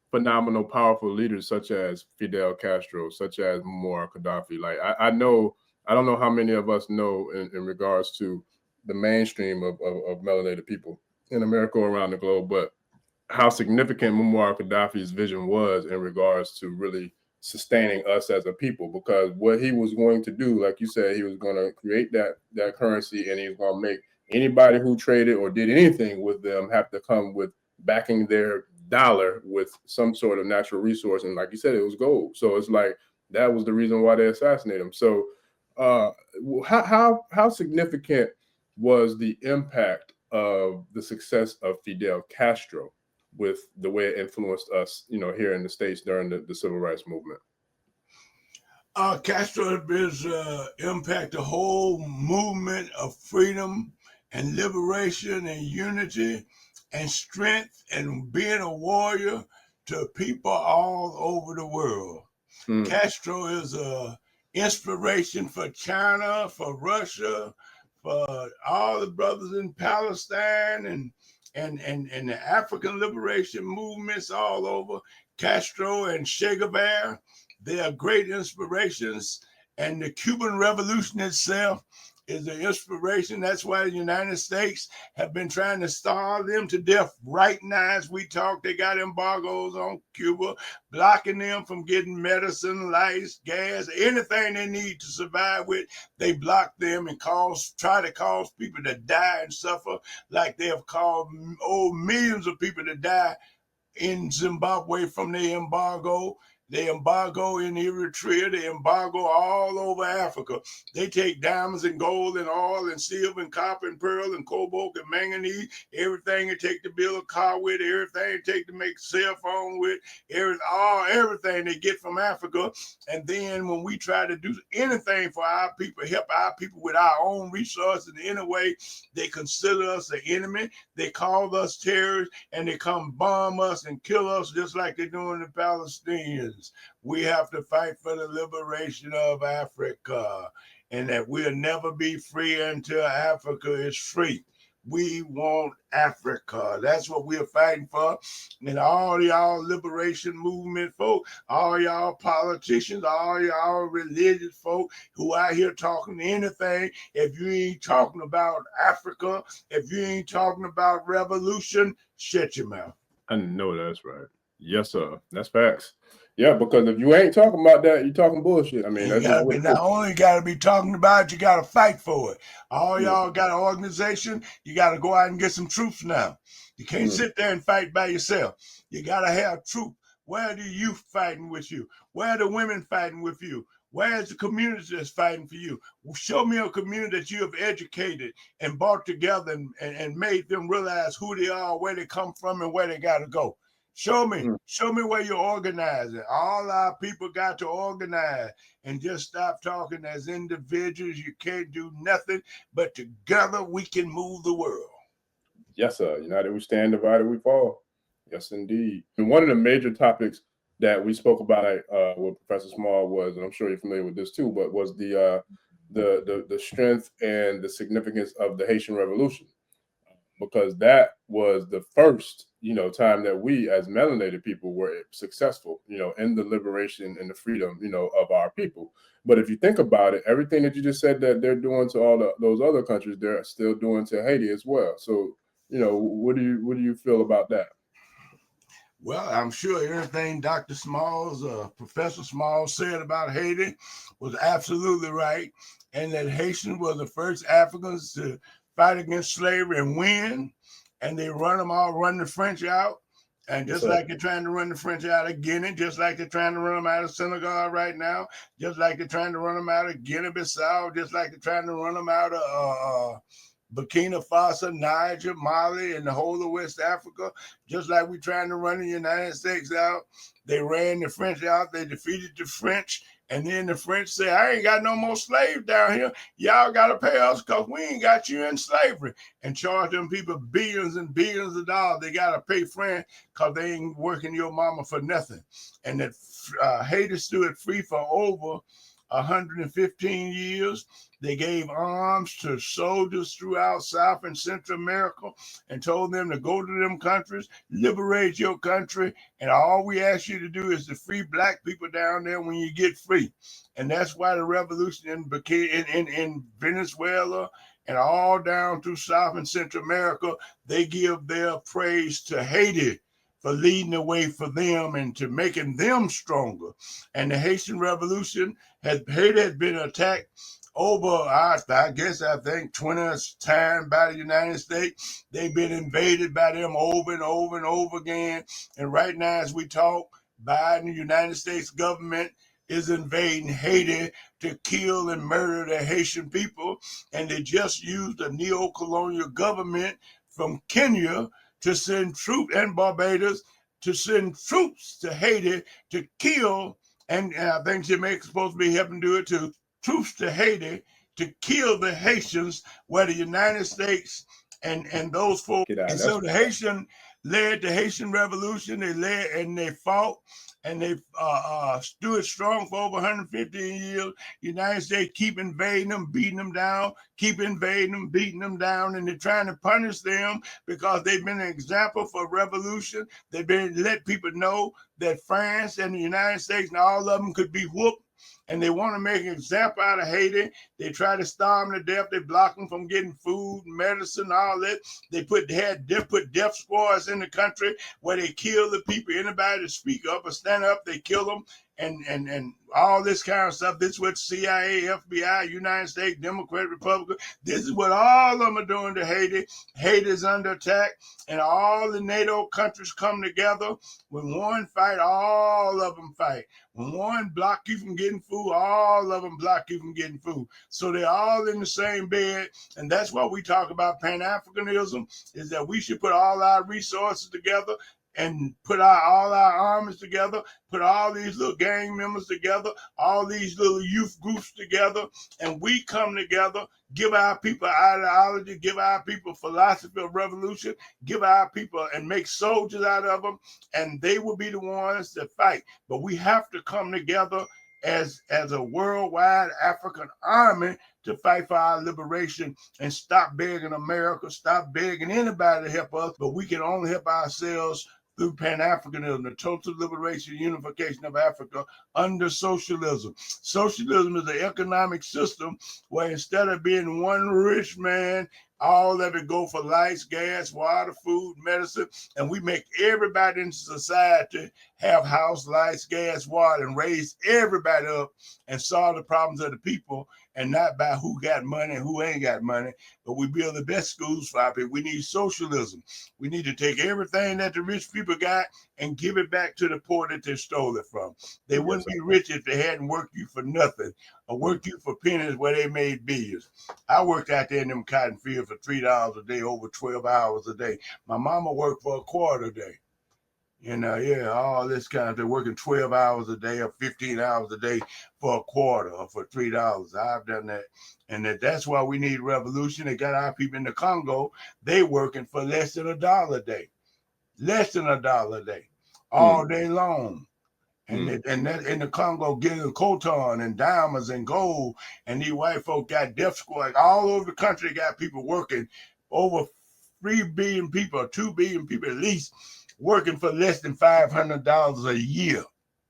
phenomenal, powerful leaders such as Fidel Castro, such as Muammar Gaddafi. Like I know, I don't know how many of us know in regards to the mainstream of melanated people in America or around the globe, but how significant Muammar Gaddafi's vision was in regards to really sustaining us as a people. Because what he was going to do, like you said, he was going to create that currency, and he was going to make anybody who traded or did anything with them have to come with backing their dollar with some sort of natural resource. And like you said, it was gold. So it's like that was the reason why they assassinated him. So how significant was the impact of the success of Fidel Castro with the way it influenced us, here in the States during the civil rights movement? Castro has impacted the whole movement of freedom and liberation and unity and strength and being a warrior to people all over the world. Castro is a inspiration for China, for Russia, for all the brothers in Palestine and the African liberation movements all over. Castro and Che Guevara, they are great inspirations. And the Cuban Revolution itself is an inspiration. That's why the United States have been trying to starve them to death. Right now, as we talk, they got embargoes on Cuba, blocking them from getting medicine, lights, gas, anything they need to survive with. They block them and try to cause people to die and suffer, like they have caused millions of people to die in Zimbabwe from the embargo. They embargo in Eritrea. They embargo all over Africa. They take diamonds and gold and oil and silver and copper and pearl and cobalt and manganese, everything they take to build a car with, everything they take to make a cell phone with, everything they get from Africa. And then when we try to do anything for our people, help our people with our own resources in any way, they consider us an enemy. They call us terrorists, and they come bomb us and kill us just like they're doing the Palestinians. We have to fight for the liberation of Africa, and that we'll never be free until Africa is free. We want Africa. That's what we're fighting for. And all y'all liberation movement folk, all y'all politicians, all y'all religious folk who out here talking anything, if you ain't talking about Africa, if you ain't talking about revolution, shut your mouth. I know that's right. Yes, sir. That's facts. Yeah, because if you ain't talking about that, you're talking bullshit. I mean, not only got to be talking about it, you got to fight for it. All y'all got an organization, you got to go out and get some troops now. You can't sit there and fight by yourself. You got to have troops. Where are the youth fighting with you? Where are the women fighting with you? Where is the community that's fighting for you? Show me a community that you have educated and brought together and made them realize who they are, where they come from, and where they got to go. Show me where you're organizing. All our people got to organize and just stop talking as individuals. You can't do nothing, but together we can move the world. Yes, sir. United we stand, divided we fall. Yes, indeed. And one of the major topics that we spoke about with Professor Small was, and I'm sure you're familiar with this too, but was the strength and the significance of the Haitian Revolution, because that was the first time that we as melanated people were successful, in the liberation and the freedom, of our people. But if you think about it, everything that you just said that they're doing to all those other countries, they're still doing to Haiti as well. So, what do you feel about that? Well, I'm sure everything Dr. Smalls, Professor Smalls said about Haiti was absolutely right, and that Haitians were the first Africans to fight against slavery and win, and they run the French out. And just like they're trying to run the French out of Guinea, just like they're trying to run them out of Senegal right now, just like they're trying to run them out of Guinea-Bissau, just like they're trying to run them out of Burkina Faso, Niger, Mali, and the whole of West Africa, just like we're trying to run the United States out. They ran the French out. They defeated the French And then the French say, I ain't got no more slaves down here. Y'all got to pay us because we ain't got you in slavery. And charge them people billions and billions of dollars. They got to pay France because they ain't working your mama for nothing. And that Haiti stood free for over 115 years. They gave arms to soldiers throughout South and Central America and told them to go to them countries, liberate your country, and all we ask you to do is to free black people down there when you get free. And that's why the revolution in Venezuela and all down through South and Central America, they give their praise to Haiti for leading the way for them and to making them stronger. And the Haitian Revolution, Haiti had been attacked over, I think 20 times by the United States. They've been invaded by them over and over and over again. And right now, as we talk, Biden, the United States government, is invading Haiti to kill and murder the Haitian people. And they just used a neo-colonial government from Kenya to send troops, and Barbados, to send troops to Haiti to kill, and I think Jamaica's supposed to be helping do it too, troops to Haiti to kill the Haitians, where the United States and those folks. And so the Haitian led the Haitian Revolution. They led and they fought and they stood strong for over 115 years. United States keep invading them, beating them down, keep invading them, beating them down, and they're trying to punish them because they've been an example for revolution. They've been let people know that France and the United States and all of them could be whooped. And they want to make an example out of Haiti. They try to starve them to death. They block them from getting food, medicine, all that. They put death squads in the country where they kill the people. Anybody to speak up or stand up, they kill them. And all this kind of stuff. This is what CIA, FBI, United States, Democrat, Republican. This is what all of them are doing to Haiti. Haiti is under attack, and all the NATO countries come together. When one fight, all of them fight. When one block you from getting food, all of them block you from getting food. So they're all in the same bed, and that's what we talk about Pan-Africanism, is that we should put all our resources together and put all our armies together, put all these little gang members together, all these little youth groups together, and we come together, give our people ideology, give our people philosophy of revolution, give our people and make soldiers out of them, and they will be the ones that fight. But we have to come together as a worldwide African army to fight for our liberation and stop begging America, stop begging anybody to help us, but we can only help ourselves through Pan-Africanism, the total liberation, unification of Africa under socialism. Socialism is an economic system where instead of being one rich man, all of it go for lights, gas, water, food, medicine, and we make everybody in society have house, lights, gas, water, and raise everybody up and solve the problems of the people, and not by who got money and who ain't got money, but we build the best schools for our people. We need socialism. We need to take everything that the rich people got and give it back to the poor that they stole it from. They wouldn't be rich if they hadn't worked you for nothing or worked you for pennies where they made billions. I worked out there in them cotton fields for $3 a day, over 12 hours a day. My mama worked for a quarter a day. All this kind of thing, working 12 hours a day or 15 hours a day for a quarter or for $3. I've done that. And that's why we need revolution. They got our people in the Congo, they working for less than $1 a day. Less than $1 a day, all day long. And that in the Congo getting coltan and diamonds and gold. And these white folk got death squads all over the country, got people working, over 3 billion people, or 2 billion people at least, working for less than $500 a year.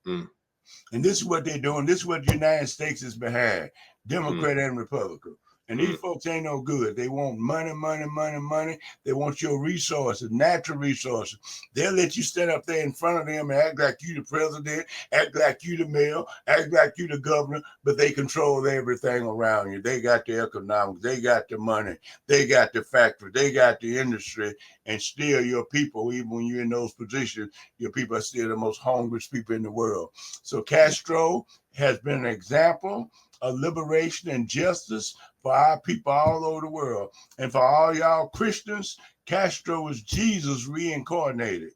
And this is what they're doing. This is what the United States is behind, Democrat and Republican. And these folks ain't no good. They want money, money, money, money. They want your resources, natural resources. They'll let you stand up there in front of them and act like you the president, act like you the mayor, act like you the governor, but they control everything around you. They got the economics, they got the money, they got the factory, they got the industry, and still your people, even when you're in those positions, your people are still the most hungriest people in the world. So Castro has been an example of liberation and justice for our people all over the world. And for all y'all Christians, Castro was Jesus reincarnated.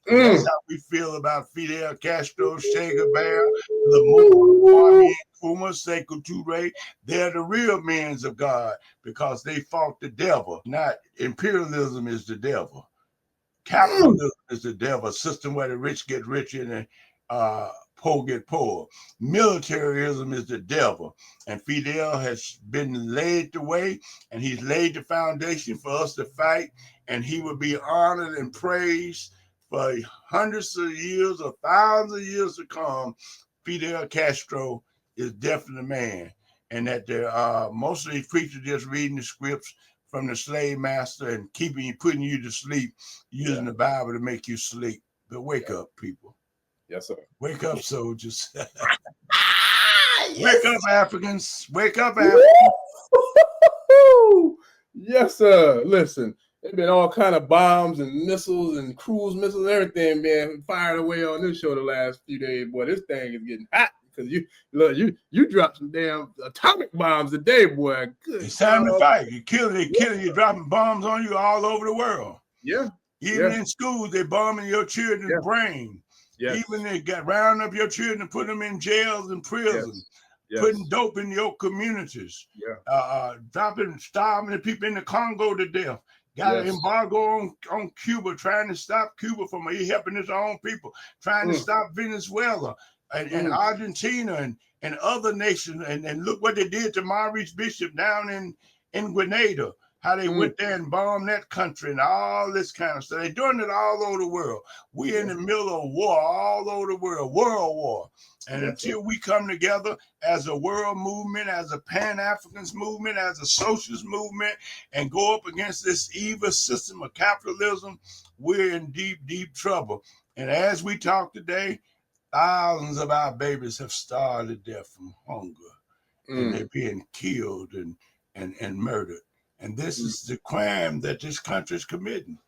And that's how we feel about Fidel Castro, Che Guevara, Kwame Nkrumah, Sekou Touré. They're the real men of God because they fought the devil. Not imperialism is the devil. Capitalism is the devil, a system where the rich get richer and poor get poor. Militarism is the devil. And Fidel has been laid the way, and he's laid the foundation for us to fight, and he will be honored and praised for hundreds of years or thousands of years to come. Fidel Castro is definitely a man. And that most of these preachers just reading the scripts from the slave master and putting you to sleep, using the Bible to make you sleep. But wake up, people. Yes, sir. Wake up, soldiers. Yes. Wake up, Africans. Wake up, Africans. Yes, sir. Listen, there's been all kind of bombs and missiles and cruise missiles and everything being fired away on this show the last few days. Boy, this thing is getting hot because you dropped some damn atomic bombs today, boy. Good. It's time to fight. They're killing you, dropping bombs on you all over the world. Yeah. Even in schools, they're bombing your children's brain. Yes. Even they got round up your children and put them in jails and prisons. Yes. Putting dope in your communities. Yeah. Starving the people in the Congo to death. Got an embargo on Cuba, trying to stop Cuba from helping its own people, trying to stop Venezuela and Argentina and other nations. And look what they did to Maurice Bishop down in Grenada, how they went there and bombed that country and all this kind of stuff. They're doing it all over the world. We're in the middle of war all over the world, world war. And until we come together as a world movement, as a Pan-Africanist movement, as a socialist movement, and go up against this evil system of capitalism, we're in deep, deep trouble. And as we talk today, thousands of our babies have starved to death from hunger. And they're being killed and murdered. And this is the crime that this country is committing.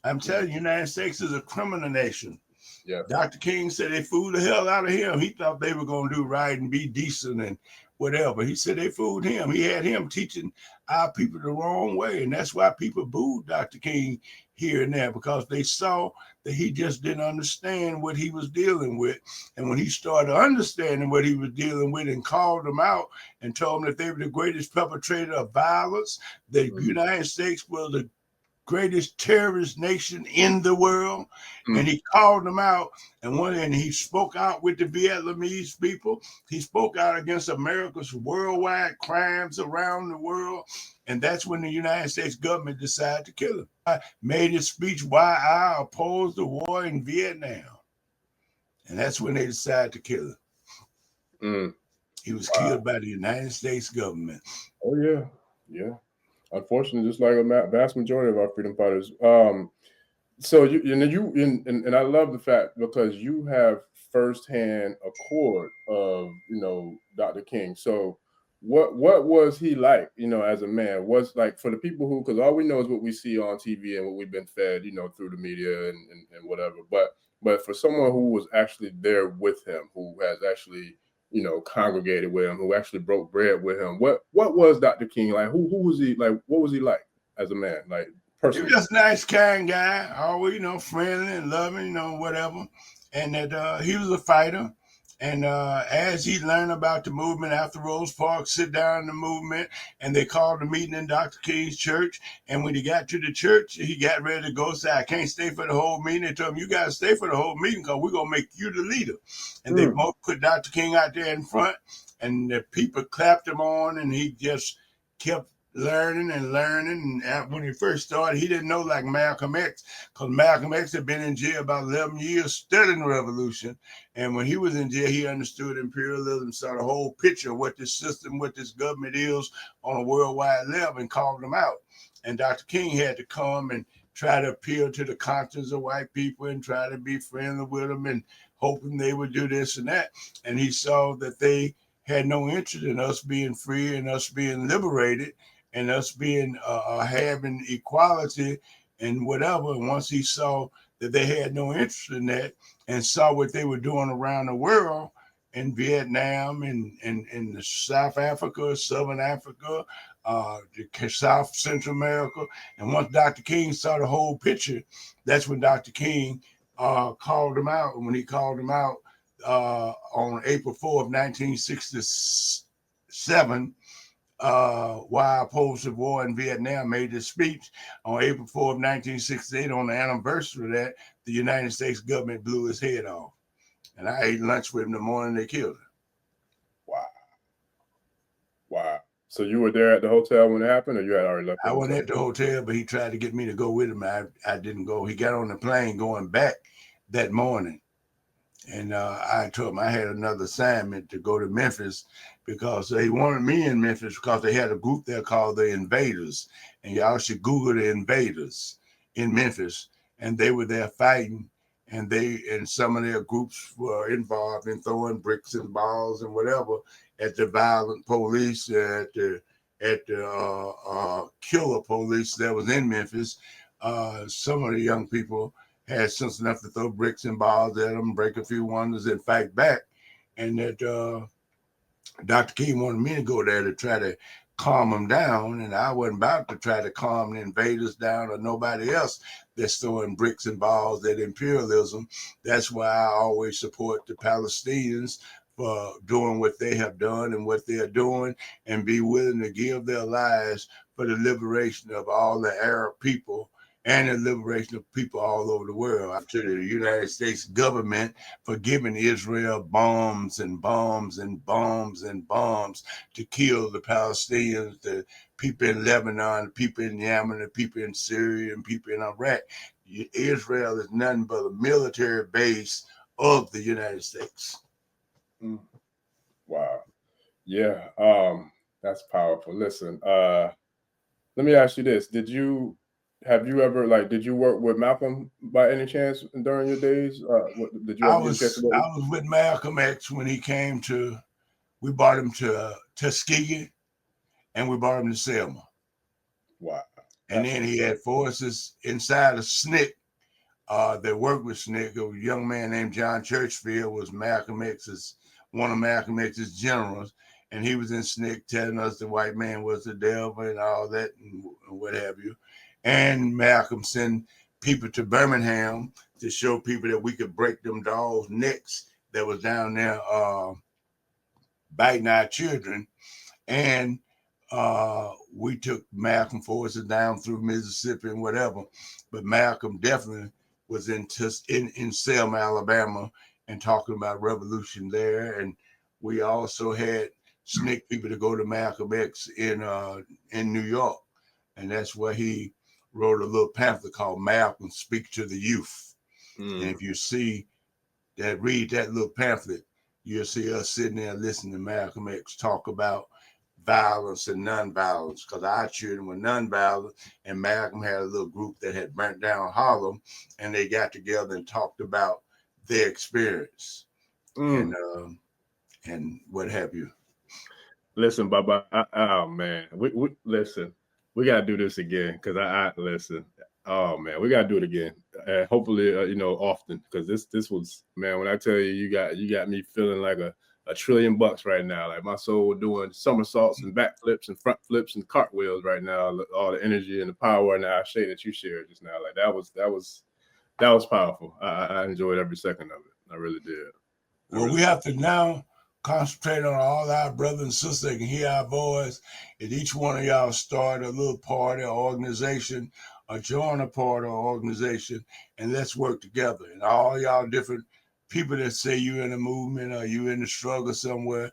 I'm telling you, the United States is a criminal nation. Yeah. Dr. King said they fooled the hell out of him. He thought they were going to do right and be decent and whatever. He said they fooled him. He had him teaching our people the wrong way. And that's why people booed Dr. King here and there, because they saw that he just didn't understand what he was dealing with. And when he started understanding what he was dealing with and called them out and told them that they were the greatest perpetrator of violence, the United States was the greatest terrorist nation in the world, and he called them out, and he spoke out with the Vietnamese people. He spoke out against America's worldwide crimes around the world, and that's when the United States government decided to kill him. I made his speech why I oppose the war in Vietnam, and that's when they decided to kill him. He was killed by the United States government. Oh yeah, yeah. Unfortunately, just like a vast majority of our freedom fighters. So I love the fact because you have firsthand accord of Dr. King. So what was he like, as a man? Was like for the people who, because all we know is what we see on TV and what we've been fed, through the media and whatever. But for someone who was actually there with him, who has actually congregated with him, who actually broke bread with him. What was Dr. King like? Who was he like? What was he like as a man? Like personally? He was just a nice, kind guy, always, friendly and loving, whatever. And that he was a fighter. And as he learned about the movement after Rose Parks sit down in the movement, and they called a meeting in Dr. King's church. And when he got to the church, he got ready to go, say, I can't stay for the whole meeting. They told him, you got to stay for the whole meeting because we're going to make you the leader. And they both put Dr. King out there in front, and the people clapped him on, and he just kept learning. And when he first started, he didn't know like Malcolm X, because Malcolm X had been in jail about 11 years studying the revolution. And when he was in jail, he understood imperialism, saw the whole picture of what this system, what this government is on a worldwide level, and called them out. And Dr. King had to come and try to appeal to the conscience of white people and try to be friendly with them and hoping they would do this and that. And he saw that they had no interest in us being free and us being liberated and us being having equality and whatever. And once he saw that they had no interest in that and saw what they were doing around the world in Vietnam and in South Africa, Southern Africa, South Central America. And once Dr. King saw the whole picture, that's when Dr. King called him out. And when he called him out on April 4th, 1967, while opposed to war in Vietnam, made this speech on April 4th, 1968. On the anniversary of that, the United States government blew his head off. And I ate lunch with him the morning they killed him. Wow. Wow. So you were there at the hotel when it happened, or you had already left? I wasn't at the hotel, but he tried to get me to go with him. I didn't go. He got on the plane going back that morning. And I told him I had another assignment to go to Memphis because they wanted me in Memphis because they had a group there called the Invaders. And y'all should Google the Invaders in Memphis. And they were there fighting. And some of their groups were involved in throwing bricks and balls and whatever at the violent police, at the killer police that was in Memphis. Some of the young people had sense enough to throw bricks and balls at them, break a few windows, and fight back. And that Dr. King wanted me to go there to try to calm them down, and I wasn't about to try to calm the invaders down or nobody else that's throwing bricks and balls at imperialism. That's why I always support the Palestinians for doing what they have done and what they're doing, and be willing to give their lives for the liberation of all the Arab people and the liberation of people all over the world. I'm to the United States government for giving Israel bombs and bombs and bombs and bombs to kill the Palestinians, the people in Lebanon, the people in Yemen, the people in Syria, and people in Iraq. Israel is nothing but a military base of the United States. Wow. Yeah. That's powerful. Listen, let me ask you this. Did you work with Malcolm by any chance during your days? Did you I ever get a chance to work? was with Malcolm X when he came to, we brought him to Tuskegee and we brought him to Selma. Wow. And then he had forces inside of SNCC that worked with SNCC. A young man named John Churchfield was one of Malcolm X's generals. And he was in SNCC telling us the white man was the devil and all that and what have you. And Malcolm sent people to Birmingham to show people that we could break them dogs' necks that was down there biting our children. And we took Malcolm forces down through Mississippi and whatever. But Malcolm definitely was in Selma, Alabama, and talking about revolution there. And we also had SNCC people to go to Malcolm X in New York. And that's where he wrote a little pamphlet called Malcolm Speak to the Youth. And if you read that little pamphlet, you'll see us sitting there listening to Malcolm X talk about violence and nonviolence, because our children were nonviolent, and Malcolm had a little group that had burnt down Harlem, and they got together and talked about their experience and what have you. Listen, Baba. Oh man, we listen. We gotta do this again because I listen. Oh man, we gotta do it again. Hopefully, often, because this was, man. When I tell you, you got me feeling like a $1 trillion right now. Like my soul doing somersaults and backflips and front flips and cartwheels right now. All the energy and the power and the ashe that you shared just now. Like that was powerful. I enjoyed every second of it. I really did. Well, we have to now concentrate on all our brothers and sisters that can hear our voice. And each one of y'all start a little party or organization or join a party or organization, and let's work together. And all y'all different people that say you in a movement or you in the struggle somewhere,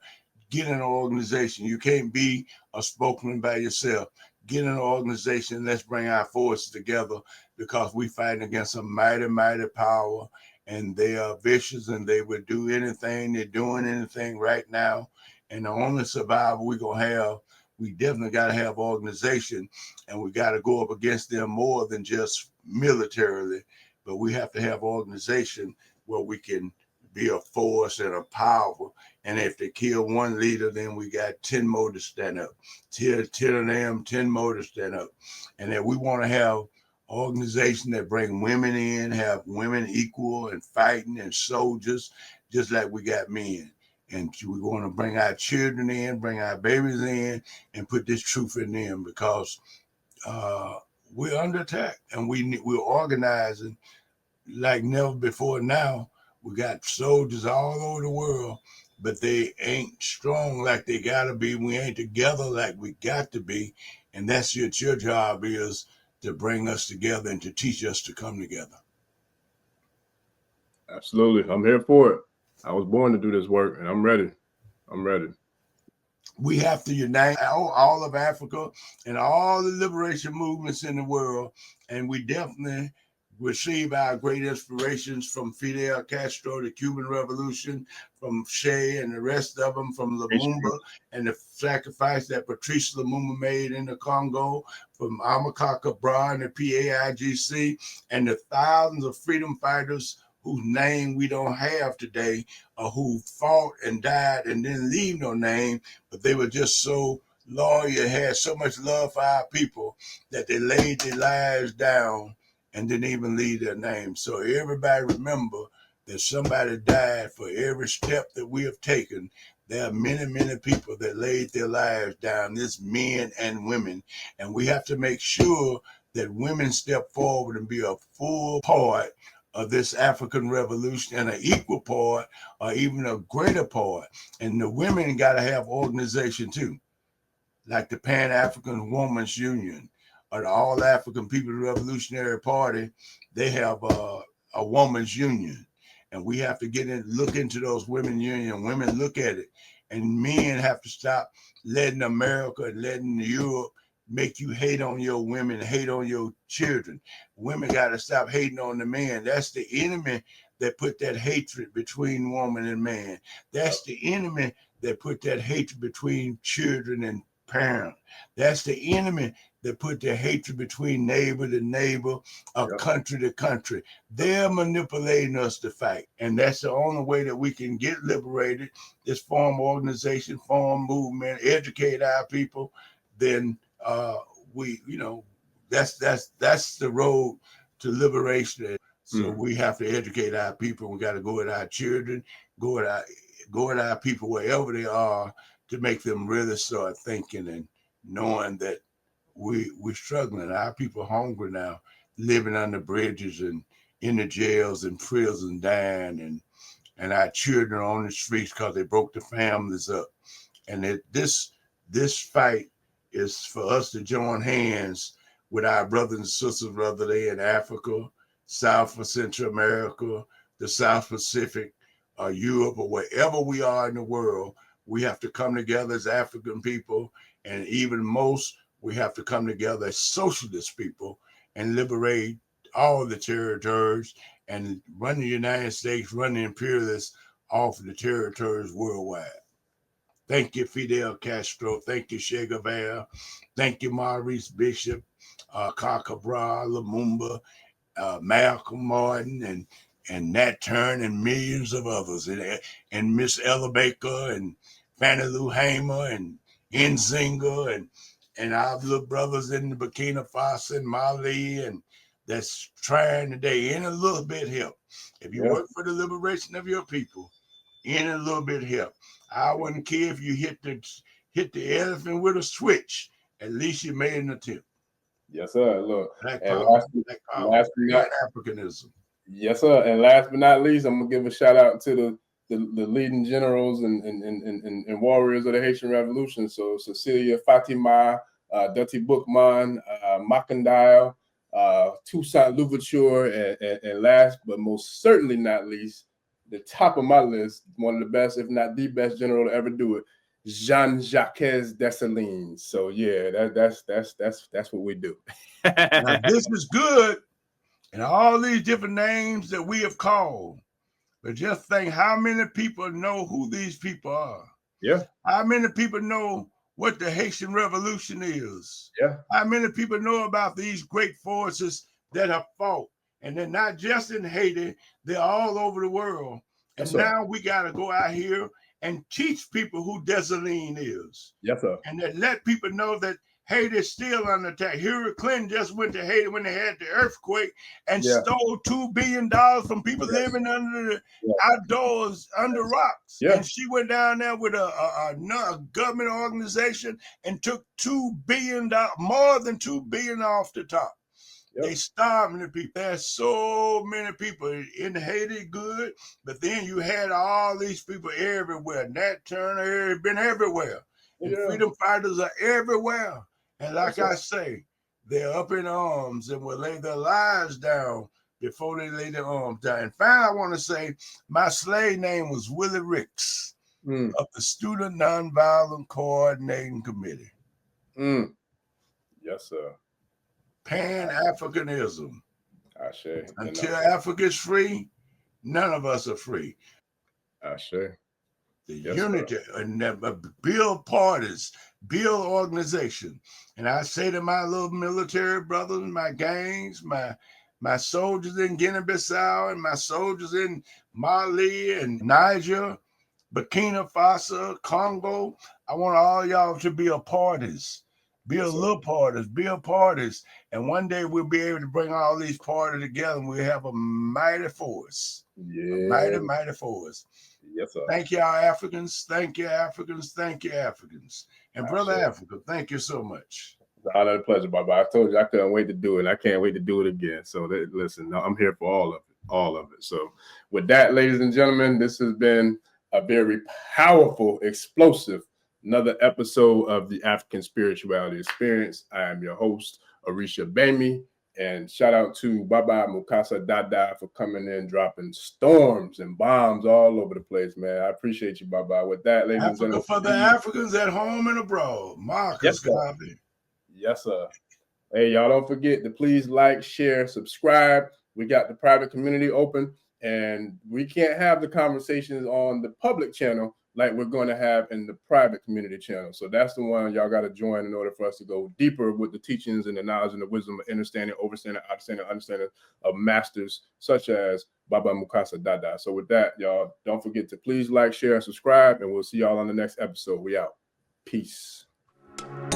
get in an organization. You can't be a spokesman by yourself. Get in an organization. Let's bring our forces together, because we fighting against a mighty, mighty power. And they are vicious, and they would do anything. They're doing anything right now. And the only survival we're going to have, we definitely got to have organization, and we got to go up against them more than just militarily. But we have to have organization where we can be a force and a power. And if they kill one leader, then we got 10 more to stand up. 10 of them, 10 more to stand up. And then we want to have organization that bring women in, have women equal and fighting and soldiers, just like we got men. And we want to bring our children in, bring our babies in, and put this truth in them, because we're under attack, and we're organizing like never before now. We got soldiers all over the world, but they ain't strong like they gotta be. We ain't together like we got to be. And that's your job is to bring us together and to teach us to come together. Absolutely. I'm here for it. I was born to do this work, and I'm ready. I'm ready. We have to unite all of Africa and all the liberation movements in the world. And we definitely receive our great inspirations from Fidel Castro, the Cuban Revolution, from Che and the rest of them, from Lumumba and the sacrifice that Patrice Lumumba made in the Congo, from Amilcar Cabral and the PAIGC, and the thousands of freedom fighters whose name we don't have today, or who fought and died and didn't leave no name, but they were just so loyal, had so much love for our people that they laid their lives down and didn't even leave their name. So everybody remember that somebody died for every step that we have taken. There are many, many people that laid their lives down, this men and women. And we have to make sure that women step forward and be a full part of this African revolution, and an equal part or even a greater part. And the women got to have organization too, like the Pan-African Women's Union or the All African People's Revolutionary Party. They have a women's union, and we have to get in, look into those women union. Women look at it, and men have to stop letting America and letting Europe make you hate on your women, hate on your children. Women got to stop hating on the man. That's the enemy that put that hatred between woman and man. That's the enemy that put that hatred between children and parent. That's the enemy that put the hatred between neighbor to neighbor, or country to country. They're manipulating us to fight. And that's the only way that we can get liberated is form organization, form movement, educate our people. Then we, that's the road to liberation. So we have to educate our people. We got to go at our children, go at our people wherever they are, to make them really start thinking and knowing that we're struggling. Our people are hungry now, living under bridges and in the jails and prisons, dying, and our children are on the streets because they broke the families up. And this fight is for us to join hands with our brothers and sisters, whether they in Africa, South or Central America, the South Pacific, or Europe, or wherever we are in the world. We have to come together as African people, and even most, we have to come together as socialist people and liberate all the territories and run the United States, run the imperialists off the territories worldwide. Thank you, Fidel Castro. Thank you, Che Guevara. Thank you, Maurice Bishop, Cabral, Lumumba, Malcolm Martin, and Nat Turner, and millions of others, and Miss Ella Baker, and Fannie Lou Hamer, and Nzinga, and our little brothers in the Burkina Faso and Mali, and that's trying today. Any little bit help. If you work for the liberation of your people, any little bit help. I wouldn't care if you hit the elephant with a switch. At least you made an attempt. Yes, sir. Look, Black and power, last Pan-Africanism. Yes, sir. And last but not least, I'm gonna give a shout out to the leading generals and warriors of the Haitian Revolution. So Cecilia Fatima, Dutty Bookman, Makandile, Toussaint Louverture, and last but most certainly not least, the top of my list, one of the best, if not the best general to ever do it, Jean-Jacques Dessalines. So yeah, that's what we do. Now this is good, and all these different names that we have called. But just think how many people know who these people are. Yeah. How many people know what the Haitian Revolution is? Yeah. How many people know about these great forces that have fought? And they're not just in Haiti, they're all over the world. And Yes, now we got to go out here and teach people who Dessalines is. Yes, sir. And then let people know that Haiti is still under attack. Hillary Clinton just went to Haiti when they had the earthquake and stole $2 billion from people living under the outdoors, under rocks. Yeah. And she went down there with a government organization and took $2 billion, more than $2 billion off the top. They starving the people. There's so many people in Haiti good, but then you had all these people everywhere. Nat Turner been everywhere. And freedom fighters are everywhere. And like I say, they're up in arms and will lay their lives down before they lay their arms down. And finally, I want to say my slave name was Willie Ricks of the Student Nonviolent Coordinating Committee. Yes, sir. Pan-Africanism. Until Africa's free, none of us are free. The unity and build parties, build organization. And I say to my little military brothers, my gangs, my soldiers in Guinea-Bissau and my soldiers in Mali and Niger, Burkina Faso, Congo, I want all y'all to be a parties. Build little parties, and one day we'll be able to bring all these parties together and we'll have a mighty force. A mighty force. Yes, sir. Thank y'all, Africans. Thank you, Africans. Thank you, Africans. And Brother Africa, thank you so much. It's an honor and pleasure, Baba. I told you I couldn't wait to do it. I can't wait to do it again. So listen, I'm here for all of it. So with that, ladies and gentlemen, this has been a very powerful, explosive, another episode of the African Spirituality Experience. I am your host, Arisha Bami, and shout out to Baba Mukasa Dada for coming in, dropping storms and bombs all over the place, man. I appreciate you, Baba. With that, ladies and gentlemen. For the Africans at home and abroad, Marcus Garvey. Yes, sir. Hey, y'all don't forget to please like, share, subscribe. We got the private community open, and we can't have the conversations on the public channel like we're going to have in the private community channel. So that's the one y'all got to join in order for us to go deeper with the teachings and the knowledge and the wisdom of understanding of masters such as Baba Mukasa Dada. So with that, y'all, don't forget to please like, share, and subscribe, and we'll see y'all on the next episode. We out. Peace.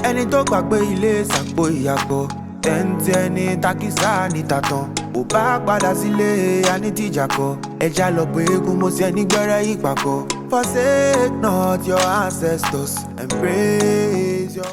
Ẹni tó gbàgbé ilé sàpò ìyàgbọ́ tẹ́ǹtì ẹni takísà ní tàtàn ò bá padà sílé anítìjàkọ ẹja lọ pé eégún mo sí ẹni gbẹ́rẹ́ ìpàkọ́. Forsake not your ancestors and praise your